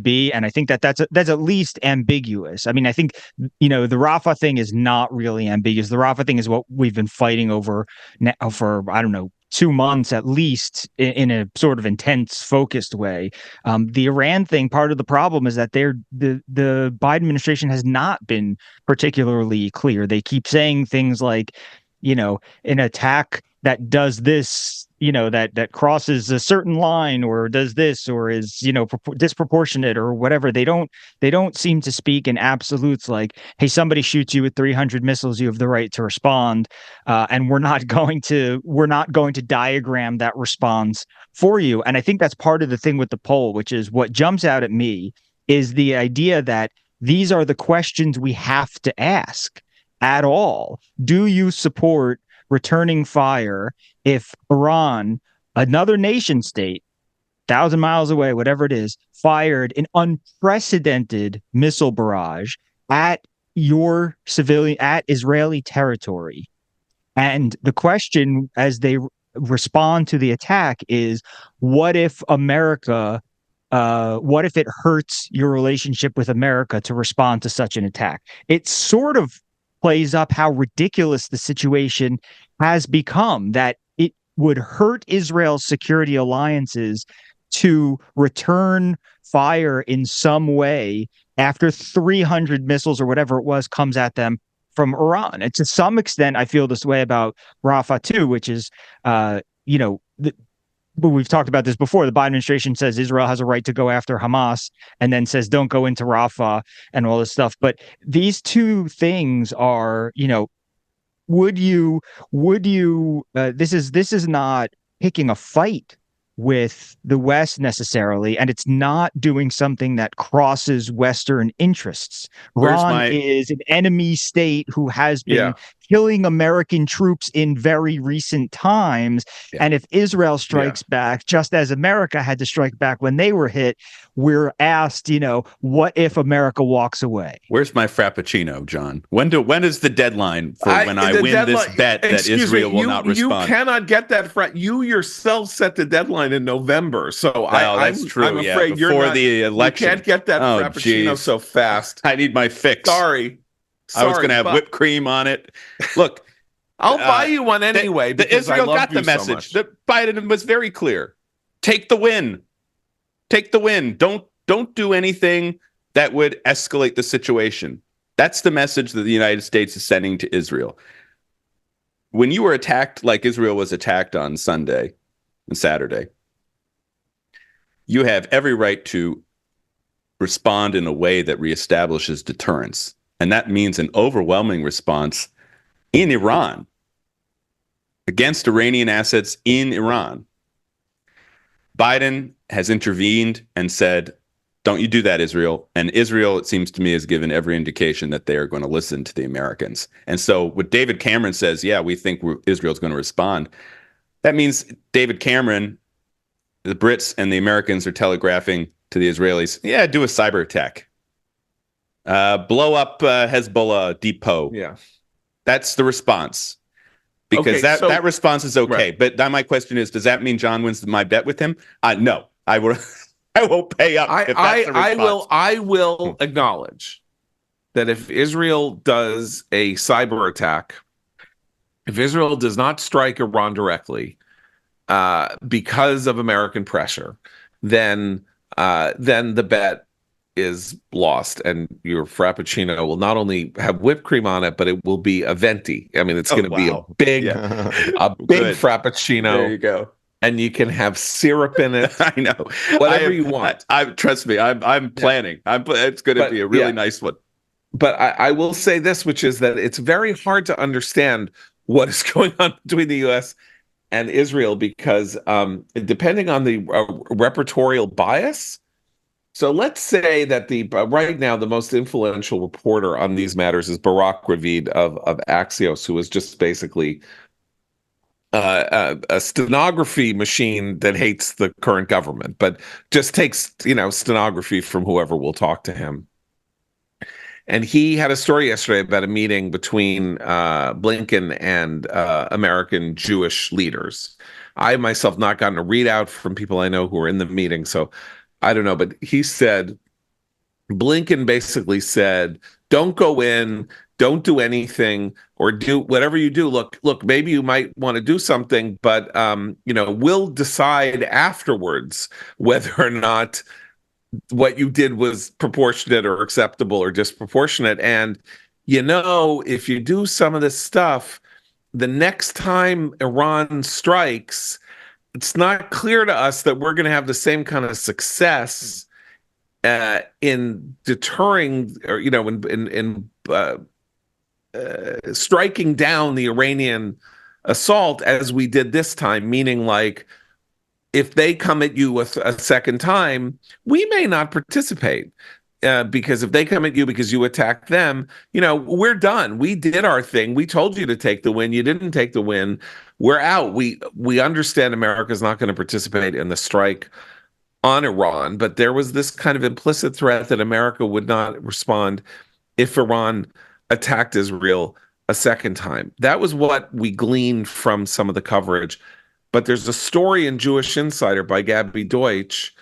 be. And I think that's at least ambiguous. I mean, I think the Rafah thing is not really ambiguous. The Rafah thing is what we've been fighting over now for, I don't know, 2 months at least, in a sort of intense, focused way. The Iran thing, part of the problem is that the Biden administration has not been particularly clear. They keep saying things like, an attack that does this, that crosses a certain line, or does this, or is disproportionate, or whatever. They don't seem to speak in absolutes, like, hey, somebody shoots you with 300 missiles, you have the right to respond, and we're not going to diagram that response for you. And I think that's part of the thing with the poll, which is what jumps out at me is the idea that these are the questions we have to ask at all. Do you support returning fire if Iran, another nation state, 1,000 miles away, whatever it is, fired an unprecedented missile barrage at your civilian at Israeli territory. And the question as they respond to the attack is, what if America, what if it hurts your relationship with America to respond to such an attack? It sort of plays up how ridiculous the situation has become, that it would hurt Israel's security alliances to return fire in some way after 300 missiles or whatever it was comes at them from Iran. And to some extent, I feel this way about Rafah too, which is, but we've talked about this before. The Biden administration says Israel has a right to go after Hamas, and then says don't go into Rafah and all this stuff. But these two things are, this is not picking a fight with the West necessarily, and it's not doing something that crosses Western interests. Iran is an enemy state who has been killing American troops in very recent times. Yeah. And if Israel strikes back, just as America had to strike back when they were hit, we're asked, what if America walks away? Where's my Frappuccino, John? When is the deadline for when I win this bet that Israel will not respond? You cannot get that. You yourself set the deadline in November. So that's true. I'm afraid you're not, the election. You can't get that Frappuccino so fast. I need my fix. Sorry. I was going to have whipped cream on it. Look, I'll buy you one anyway. Israel got the message. Biden was very clear. Take the win. Take the win. Don't do anything that would escalate the situation. That's the message that the United States is sending to Israel. When you were attacked like Israel was attacked on Sunday and Saturday, you have every right to respond in a way that reestablishes deterrence. And that means an overwhelming response in Iran against Iranian assets in Iran. Biden has intervened and said, don't you do that, Israel. And Israel, it seems to me, has given every indication that they are going to listen to the Americans. And so what David Cameron says, we think Israel's going to respond. That means David Cameron, the Brits and the Americans are telegraphing to the Israelis, do a cyber attack. Blow up Hezbollah depot. Yeah. That's the response. Because that response is okay. Right. But now my question is, does that mean John wins my bet with him? No. I won't pay up if that's the response. I will acknowledge that if Israel does a cyber attack, if Israel does not strike Iran directly because of American pressure, then the bet is lost, and your Frappuccino will not only have whipped cream on it, but it will be a venti. I mean, it's going to be a big Frappuccino. There you go. And you can have syrup in it. I know. Whatever you want. Trust me, I'm planning. It's going to be a really nice one. But I will say this, which is that it's very hard to understand what is going on between the U.S. and Israel, because depending on the repertorial bias. So let's say that right now the most influential reporter on these matters is Barak Ravid of Axios, who is just basically a stenography machine that hates the current government, but just takes stenography from whoever will talk to him. And he had a story yesterday about a meeting between Blinken and American Jewish leaders. I myself not gotten a readout from people I know who were in the meeting, so I don't know, but he said, Blinken basically said, don't go in, don't do anything, or do whatever you do. Look, maybe you might want to do something, but we'll decide afterwards whether or not what you did was proportionate or acceptable or disproportionate. And if you do some of this stuff, the next time Iran strikes, it's not clear to us that we're going to have the same kind of success in deterring, or in striking down the Iranian assault as we did this time. Meaning, like, if they come at you with a second time, we may not participate. Because if they come at you because you attacked them, we're done. We did our thing. We told you to take the win. You didn't take the win. We're out. We understand America's not going to participate in the strike on Iran, but there was this kind of implicit threat that America would not respond if Iran attacked Israel a second time. That was what we gleaned from some of the coverage. But there's a story in Jewish Insider by Gabby Deutsch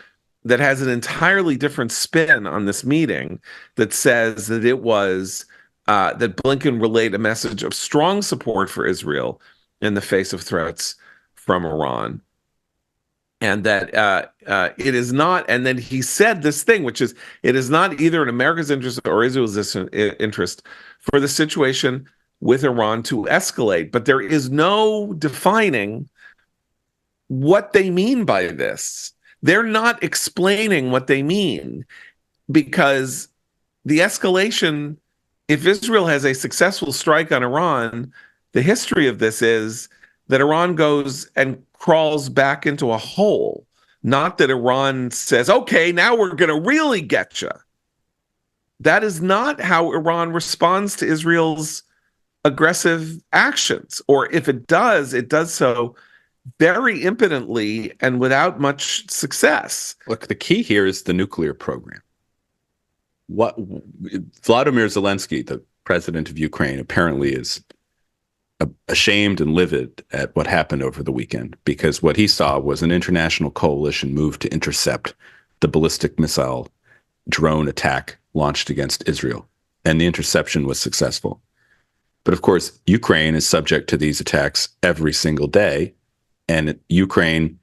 that has an entirely different spin on this meeting, that says that it was that Blinken relayed a message of strong support for Israel in the face of threats from Iran. And that it is not, and then he said this thing, which is, it is not either in America's interest or Israel's interest for the situation with Iran to escalate. But there is no defining what they mean by this. They're not explaining what they mean, because the escalation, if Israel has a successful strike on Iran, the history of this is that Iran goes and crawls back into a hole, not that Iran says, okay, now we're going to really get you. That is not how Iran responds to Israel's aggressive actions. Or if it does so very impotently and without much success. Look, the key here is the nuclear program. What Vladimir Zelensky, the president of Ukraine, apparently is ashamed and livid at what happened over the weekend, because what he saw was an international coalition move to intercept the ballistic missile drone attack launched against Israel, and the interception was successful. But of course, Ukraine is subject to these attacks every single day, and Ukraine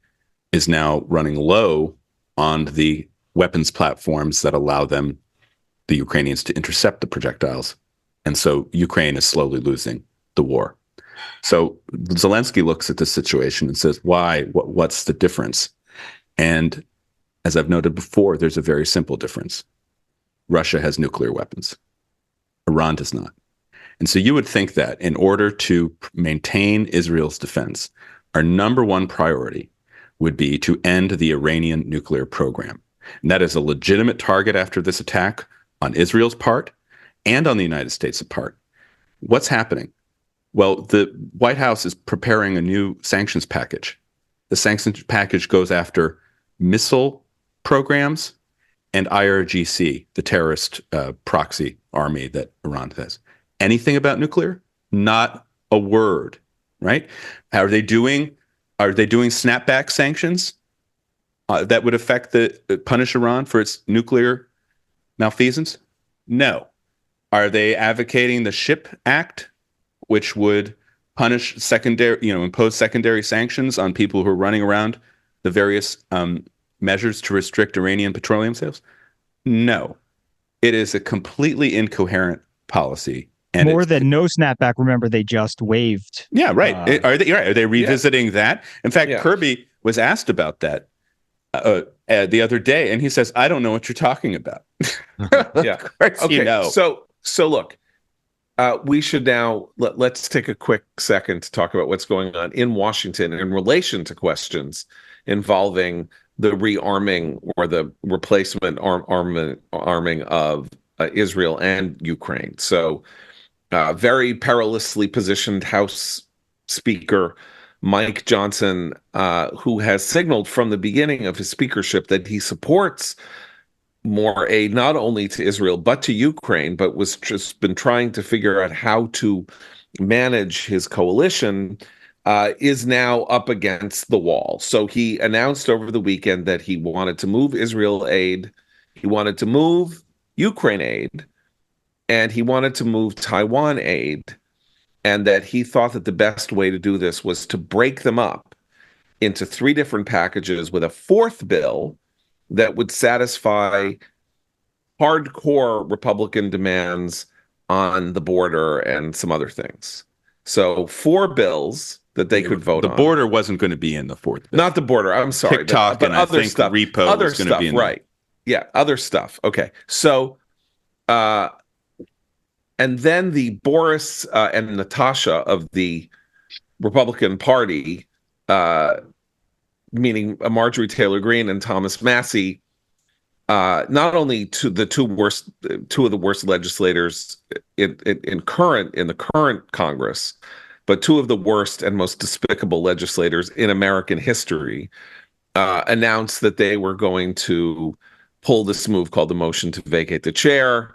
is now running low on the weapons platforms that allow them, the Ukrainians, to intercept the projectiles. And so Ukraine is slowly losing the war. So Zelensky looks at this situation and says, why? What's the difference? And as I've noted before, there's a very simple difference. Russia has nuclear weapons. Iran does not. And so you would think that in order to maintain Israel's defense, our number one priority would be to end the Iranian nuclear program. And that is a legitimate target after this attack on Israel's part and on the United States' part. What's happening? Well, the White House is preparing a new sanctions package. The sanctions package goes after missile programs and IRGC, the terrorist proxy army that Iran has. Anything about nuclear? Not a word, right? Are they doing snapback sanctions that would punish Iran for its nuclear malfeasance? No. Are they advocating the SHIP Act, which would punish impose secondary sanctions on people who are running around the various measures to restrict Iranian petroleum sales? No. It is a completely incoherent policy. And more than no snapback. Remember, they just waived. Yeah, right. Are they revisiting that? In fact, Kirby was asked about that the other day, and he says, "I don't know what you're talking about." Yeah. Okay. So look, we should now let's take a quick second to talk about what's going on in Washington in relation to questions involving the rearming or the replacement arming of Israel and Ukraine. So. Very perilously positioned House Speaker Mike Johnson, who has signaled from the beginning of his speakership that he supports more aid not only to Israel but to Ukraine, but was just been trying to figure out how to manage his coalition, is now up against the wall. So he announced over the weekend that he wanted to move Israel aid, he wanted to move Ukraine aid, and he wanted to move Taiwan aid, and that he thought that the best way to do this was to break them up into 3 different packages with a 4th bill that would satisfy hardcore Republican demands on the border and some other things. So 4 bills that they could vote on. The border wasn't going to be in the 4th bill. Not the border, I'm sorry. TikTok but and other I think stuff, repo other was going stuff, to be in right. Yeah, other stuff. Okay. So and then the Boris and Natasha of the Republican Party, meaning Marjorie Taylor Greene and Thomas Massie, not only two of the worst legislators in the current Congress, but 2 of the worst and most despicable legislators in American history, announced that they were going to pull this move called the motion to vacate the chair.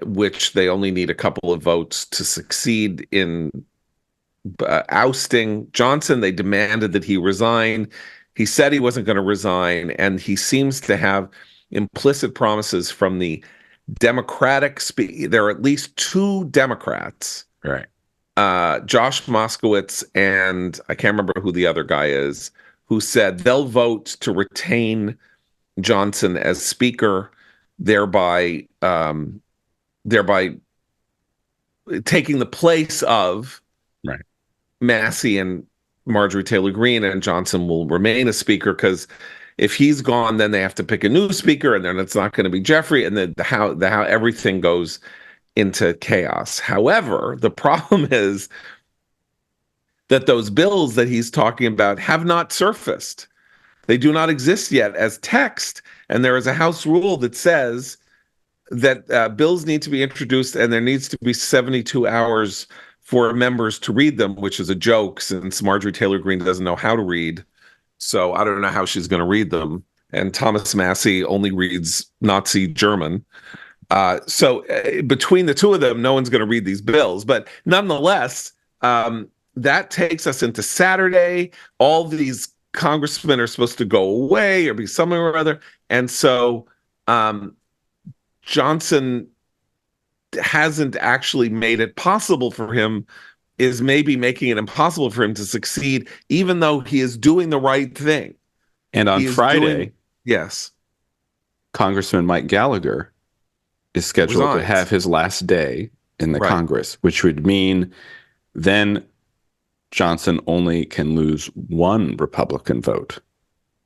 which they only need a couple of votes to succeed in ousting Johnson. They demanded that he resign. He said he wasn't going to resign, and he seems to have implicit promises from the Democratic there are at least two Democrats, Right. Josh Moskowitz and I can't remember who the other guy is, who said they'll vote to retain Johnson as Speaker, thereby taking the place of Right. Massey and Marjorie Taylor Greene, and Johnson will remain a Speaker, because if he's gone, then they have to pick a new Speaker, and then it's not going to be Jeffrey, and then how everything goes into chaos. However, the problem is that those bills that he's talking about have not surfaced. They do not exist yet as text, and there is a House rule that says that bills need to be introduced, and there needs to be 72 hours for members to read them, which is a joke since Marjorie Taylor Greene doesn't know how to read. So I don't know how she's going to read them. And Thomas Massey only reads Nazi German. So between the two of them, no one's going to read these bills. But nonetheless, that takes us into Saturday. All these congressmen are supposed to go away or be somewhere or other. And so Johnson hasn't actually made it possible for him, is maybe making it impossible for him to succeed, even though he is doing the right thing. And on Friday, yes, Congressman Mike Gallagher is scheduled to have his last day in the Congress, which would mean then Johnson only can lose one Republican vote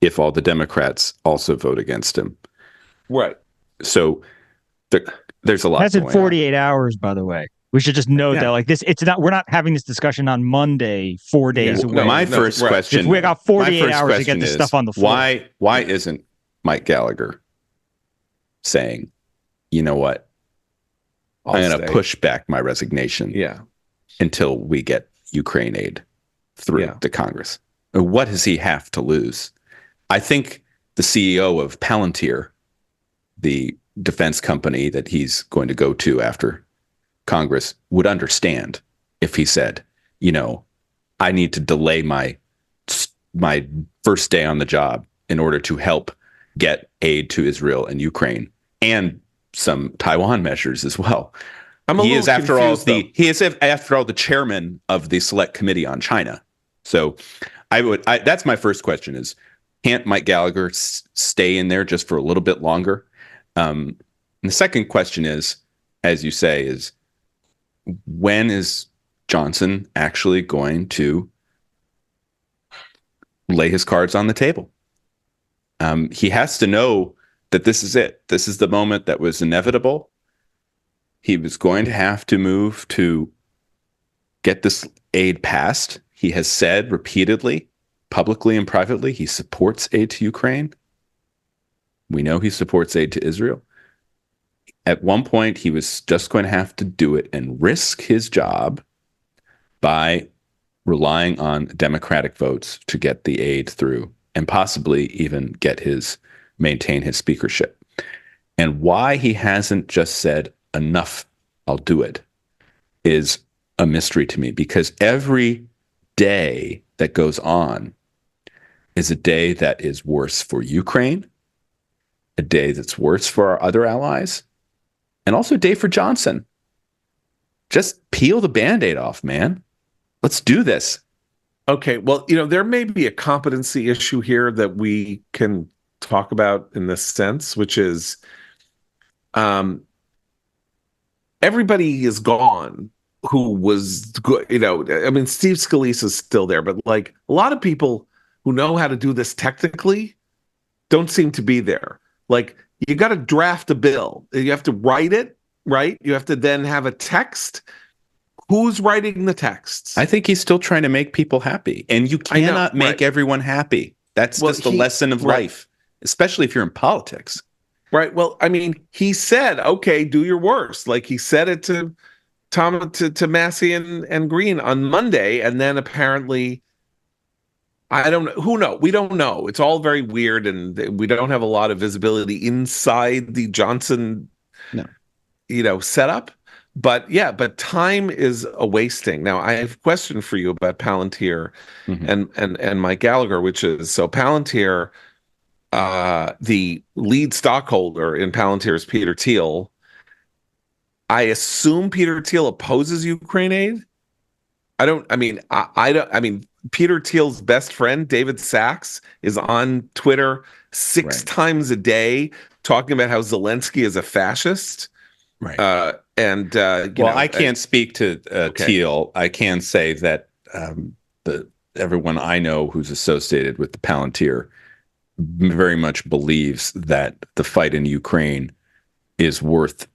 if all the Democrats also vote against him. Right. So there's a lot. That's in 48 hours, by the way. We should just note that, like, this, it's not, we're not having this discussion on Monday, 4 days away. My first question, we got 48 hours to get this stuff on the floor. Why isn't Mike Gallagher saying, you know what, I'm going to push back my resignation until we get Ukraine aid through the Congress? What does he have to lose? I think the CEO of Palantir, the defense company that he's going to go to after Congress, would understand if he said, you know, I need to delay my first day on the job in order to help get aid to Israel and Ukraine and some Taiwan measures as well. He is, after all, the chairman of the Select Committee on China. So that's my first question: is can't Mike Gallagher stay in there just for a little bit longer? And the second question is, as you say, is when is Johnson actually going to lay his cards on the table? He has to know that this is it. This is the moment that was inevitable. He was going to have to move to get this aid passed. He has said repeatedly, publicly and privately, he supports aid to Ukraine. We know he supports aid to Israel. At one point, he was just going to have to do it and risk his job by relying on Democratic votes to get the aid through and possibly even maintain his speakership. And why he hasn't just said, enough, I'll do it, is a mystery to me, because every day that goes on is a day that is worse for Ukraine, a day that's worse for our other allies, and also a day for Johnson. Just peel the Band-Aid off, man. Let's do this. Okay, well, there may be a competency issue here that we can talk about in this sense, which is everybody is gone who was good. I mean, Steve Scalise is still there, but like a lot of people who know how to do this technically don't seem to be there. Like, you got to draft a bill. You have to write it, right? You have to then have a text. Who's writing the texts? I think he's still trying to make people happy. And you cannot make everyone happy. That's just the lesson of life, especially if you're in politics. Right. Well, I mean, he said, okay, do your worst. Like, he said it to Massey and Greene on Monday. And then apparently, I don't know. Who knows? We don't know. It's all very weird, and we don't have a lot of visibility inside the Johnson setup. But yeah, but time is a wasting. Now, I have a question for you about Palantir and Mike Gallagher, which is, so Palantir, the lead stockholder in Palantir is Peter Thiel. I assume Peter Thiel opposes Ukraine aid. I don't. I mean, Peter Thiel's best friend, David Sachs, is on Twitter six times a day talking about how Zelensky is a fascist. Right. I can't speak to Thiel. I can say that everyone I know who's associated with the Palantir very much believes that the fight in Ukraine is worth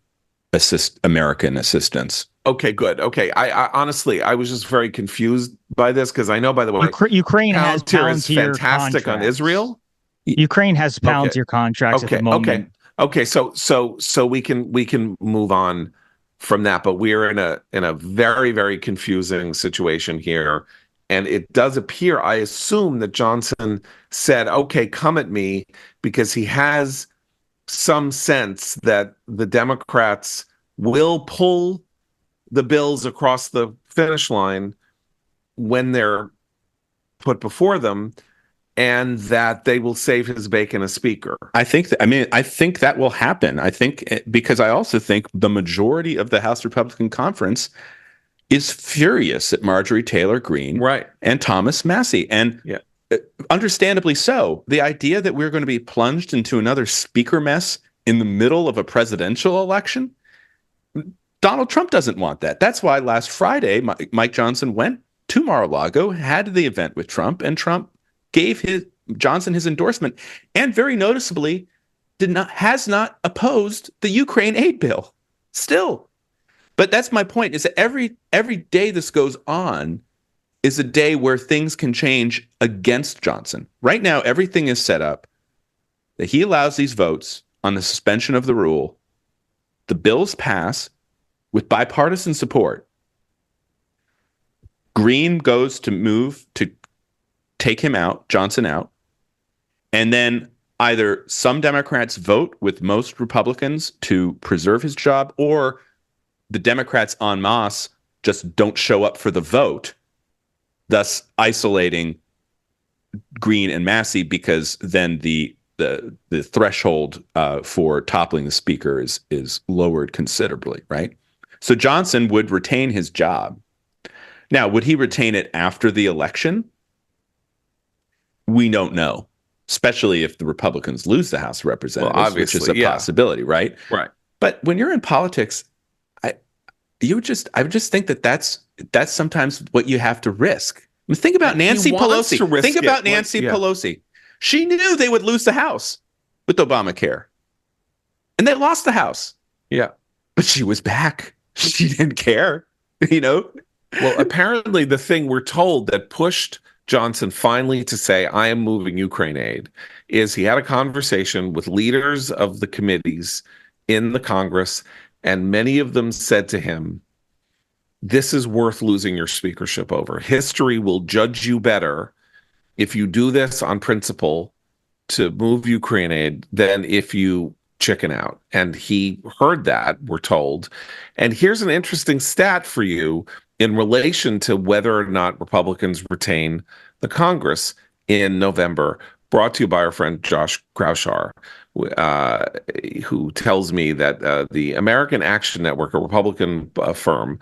American assistance. Okay, good. Okay, I honestly, I was just very confused by this because I know, by the way, Ukraine has Palantir is fantastic contracts on Israel. Ukraine has Palantir contracts at the moment. Okay. So we can move on from that, but we're in a very, very confusing situation here. And it does appear, I assume, that Johnson said, okay, come at me, because he has some sense that the Democrats will pull the bills across the finish line when they're put before them, and that they will save his bacon as speaker. I think that will happen. I think, because I also think the majority of the House Republican Conference is furious at Marjorie Taylor Greene and Thomas Massie. And understandably so. The idea that we're going to be plunged into another speaker mess in the middle of a presidential election, Donald Trump doesn't want that. That's why last Friday, Mike Johnson went to Mar-a-Lago, had the event with Trump, and Trump gave Johnson his endorsement, and very noticeably has not opposed the Ukraine aid bill still. But that's my point, is that every day this goes on is a day where things can change against Johnson. Right now, everything is set up that he allows these votes on the suspension of the rule. The bills pass with bipartisan support. Green goes to move to take him out, Johnson out, and then either some Democrats vote with most Republicans to preserve his job, or the Democrats en masse just don't show up for the vote, thus isolating Green and Massie, because then the threshold for toppling the speaker is lowered considerably, right? So Johnson would retain his job. Now, would he retain it after the election? We don't know, especially if the Republicans lose the House of Representatives, which is a possibility, right? Right. But when you're in politics, I would just think that that's sometimes what you have to risk. I mean, think about Nancy Pelosi. Think about Nancy Pelosi. She knew they would lose the House with Obamacare, and they lost the House. Yeah, but she was back. She didn't care, Well, apparently the thing we're told that pushed Johnson finally to say, I am moving Ukraine aid, is he had a conversation with leaders of the committees in the Congress, and many of them said to him, this is worth losing your speakership over. History will judge you better if you do this on principle to move Ukraine aid than if you chicken out. And he heard that, we're told. And here's an interesting stat for you in relation to whether or not Republicans retain the Congress in November, brought to you by our friend Josh Kraushar, who tells me that the American Action Network, a Republican firm,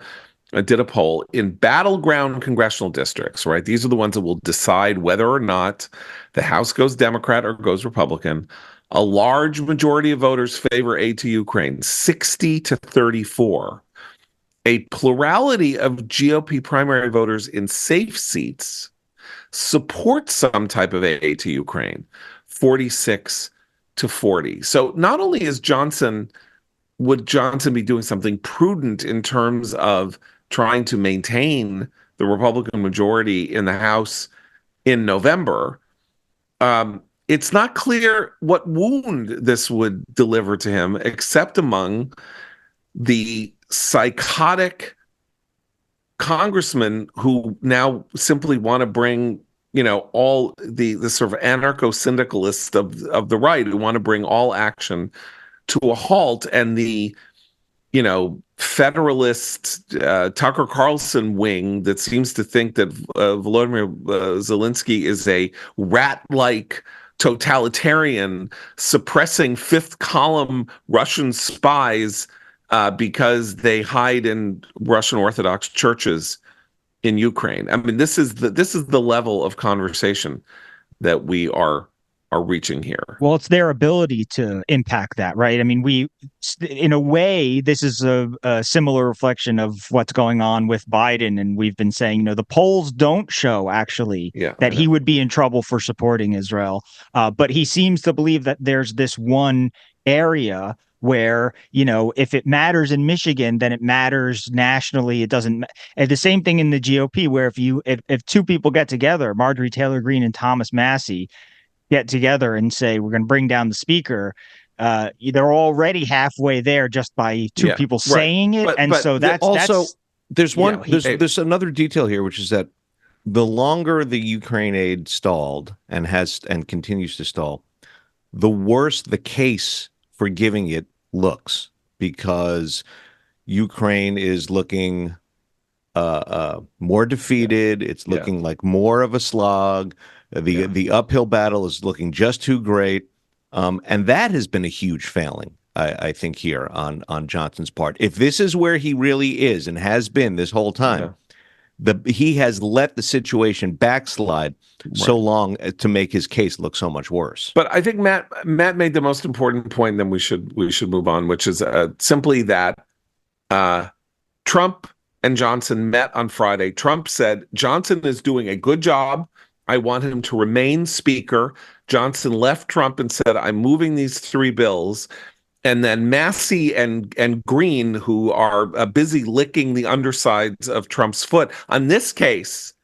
did a poll in battleground congressional districts, right? These are the ones that will decide whether or not the House goes Democrat or goes Republican. A large majority of voters favor aid to Ukraine, 60-34. A plurality of GOP primary voters in safe seats support some type of aid to Ukraine, 46-40. So not only would Johnson be doing something prudent in terms of trying to maintain the Republican majority in the House in November, it's not clear what wound this would deliver to him, except among the psychotic congressmen who now simply want to bring, all the sort of anarcho-syndicalists of the right, who want to bring all action to a halt, and the federalist Tucker Carlson wing that seems to think that Volodymyr Zelensky is a rat-like totalitarian suppressing fifth column Russian spies because they hide in Russian Orthodox churches in Ukraine. I mean, this is the level of conversation that we are reaching here. Well, it's their ability to impact that, right? I mean, in a way, this is a similar reflection of what's going on with Biden. And we've been saying, the polls don't show actually that he would be in trouble for supporting Israel. But he seems to believe that there's this one area where, if it matters in Michigan, then it matters nationally. It doesn't. And the same thing in the GOP, where if two people get together, Marjorie Taylor Greene and Thomas Massie, get together and say we're going to bring down the speaker, they're already halfway there just by two people saying it. But so that's also there's another detail here, which is that the longer the Ukraine aid stalled and continues to stall, the worse the case for giving it looks, because Ukraine is looking more defeated. It's looking like more of a slog. The uphill battle is looking just too great, and that has been a huge failing, I think, here on Johnson's part. If this is where he really is and has been this whole time, he has let the situation backslide so long to make his case look so much worse. But I think Matt made the most important point. Then we should move on, which is simply that Trump and Johnson met on Friday. Trump said Johnson is doing a good job. I want him to remain speaker. Johnson left Trump and said, I'm moving these three bills. And then Massie and Green, who are busy licking the undersides of Trump's foot, on this case,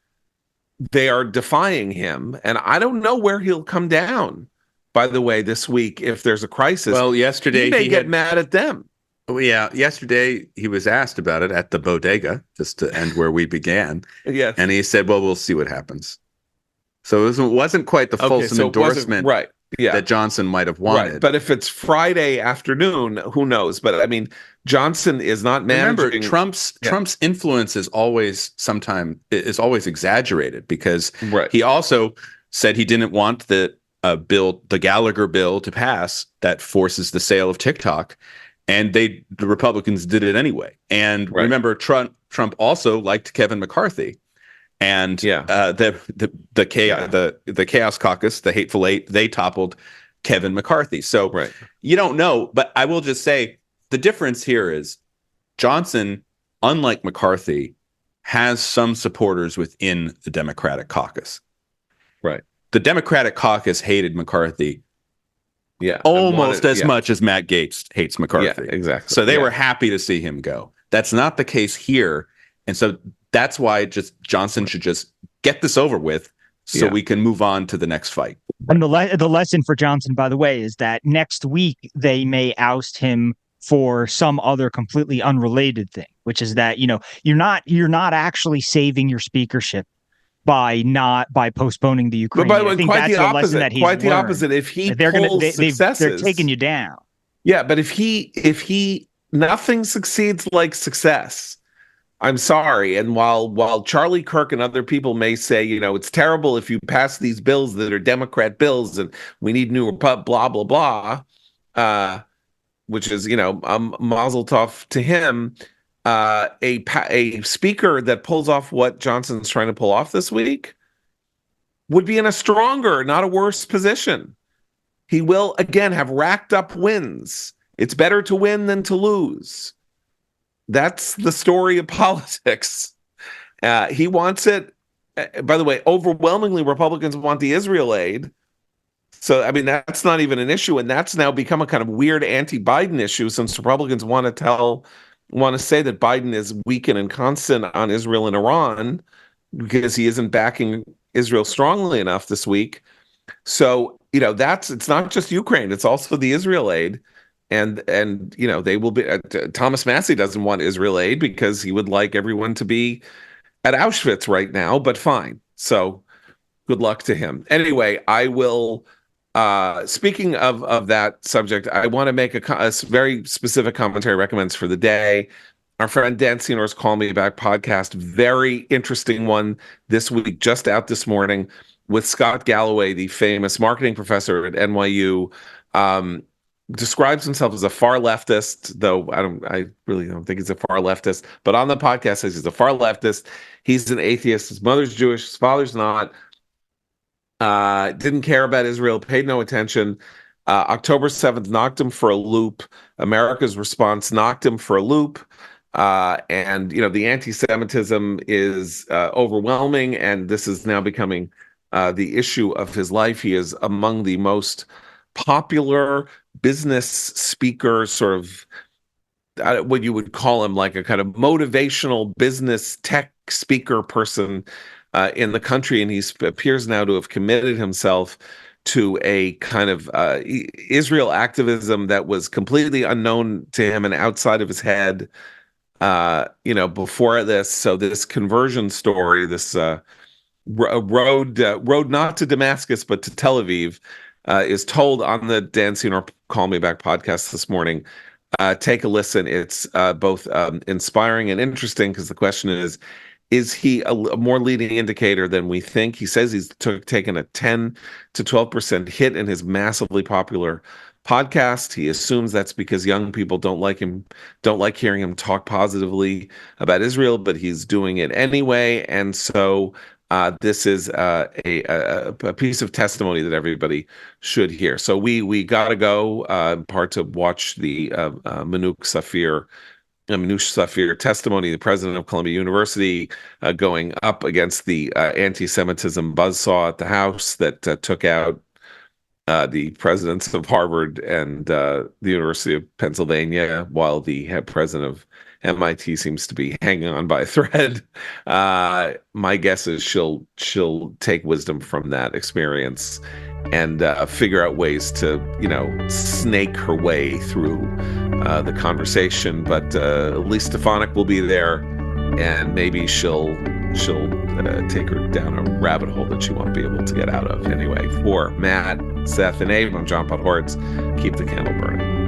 they are defying him. And I don't know where he'll come down, by the way, this week, if there's a crisis. Well, yesterday he may get mad at them. Oh, yeah. Yesterday, he was asked about it at the Bodega, just to end where we began. Yes. And he said, well, we'll see what happens. So it wasn't quite the fulsome endorsement that Johnson might have wanted. Right. But if it's Friday afternoon, who knows? But I mean, Johnson is not managing. Remember, Trump's influence is always exaggerated, because he also said he didn't want the Gallagher bill to pass that forces the sale of TikTok, and the Republicans did it anyway. And remember, Trump also liked Kevin McCarthy. And the Chaos Caucus, the Hateful Eight, they toppled Kevin McCarthy. So you don't know, but I will just say the difference here is Johnson, unlike McCarthy, has some supporters within the Democratic caucus. Right. The Democratic caucus hated McCarthy almost as much as Matt Gaetz hates McCarthy. Yeah, exactly. So they were happy to see him go. That's not the case here. And so that's why Johnson should just get this over with so we can move on to the next fight. And the lesson for Johnson, by the way, is that next week they may oust him for some other completely unrelated thing, which is that, you're not actually saving your speakership by postponing the Ukraine. But by the way, I think that's the lesson that he's quite the learned. opposite. If he they're taking you down. Yeah, but if he nothing succeeds like success. I'm sorry. And while Charlie Kirk and other people may say, it's terrible if you pass these bills that are Democrat bills and we need new blah, blah, blah, which is, mazel tov to him, a speaker that pulls off what Johnson's trying to pull off this week would be in a stronger, not a worse position. He will, again, have racked up wins. It's better to win than to lose. That's the story of politics. He wants it. By the way, overwhelmingly, Republicans want the Israel aid. So, I mean, that's not even an issue. And that's now become a kind of weird anti-Biden issue, since Republicans want to say that Biden is weak and inconstant on Israel and Iran because he isn't backing Israel strongly enough this week. So, it's not just Ukraine. It's also the Israel aid. And they will be. Thomas Massie doesn't want Israel aid because he would like everyone to be at Auschwitz right now. But fine. So good luck to him. Anyway, I will Speaking of that subject, I want to make a very specific commentary recommends for the day. Our friend Dan Senor's Call Me Back podcast, very interesting one this week, just out this morning, with Scott Galloway, the famous marketing professor at NYU. Describes himself as a far leftist, though I really don't think he's a far leftist. But on the podcast says he's a far leftist. He's an atheist. His mother's Jewish. His father's not. Didn't care about Israel. Paid no attention. October 7th knocked him for a loop. America's response knocked him for a loop. And the anti-Semitism is overwhelming, and this is now becoming the issue of his life. He is among the most popular business speakers, sort of what you would call him, like a kind of motivational business tech speaker person in the country, and he appears now to have committed himself to a kind of Israel activism that was completely unknown to him and outside of his head. Before this, so this conversion story, this road not to Damascus but to Tel Aviv, is told on the Dan Senor Call Me Back podcast this morning. Take a listen. It's both inspiring and interesting, because the question is he a more leading indicator than we think? He says he's taken a 10 to 12% hit in his massively popular podcast. He assumes that's because young people don't like hearing him talk positively about Israel, but he's doing it anyway. And so this is a piece of testimony that everybody should hear. So we got to go in part to watch the Manoush Safir testimony, the president of Columbia University, going up against the anti-Semitism buzzsaw at the House that took out the presidents of Harvard and the University of Pennsylvania, while the head president of MIT seems to be hanging on by a thread. My guess is she'll take wisdom from that experience and figure out ways to, snake her way through the conversation. But at least Stefanik will be there, and maybe she'll take her down a rabbit hole that she won't be able to get out of. Anyway, for Matt, Seth, and Abe, I'm John Podhoretz. Keep the candle burning.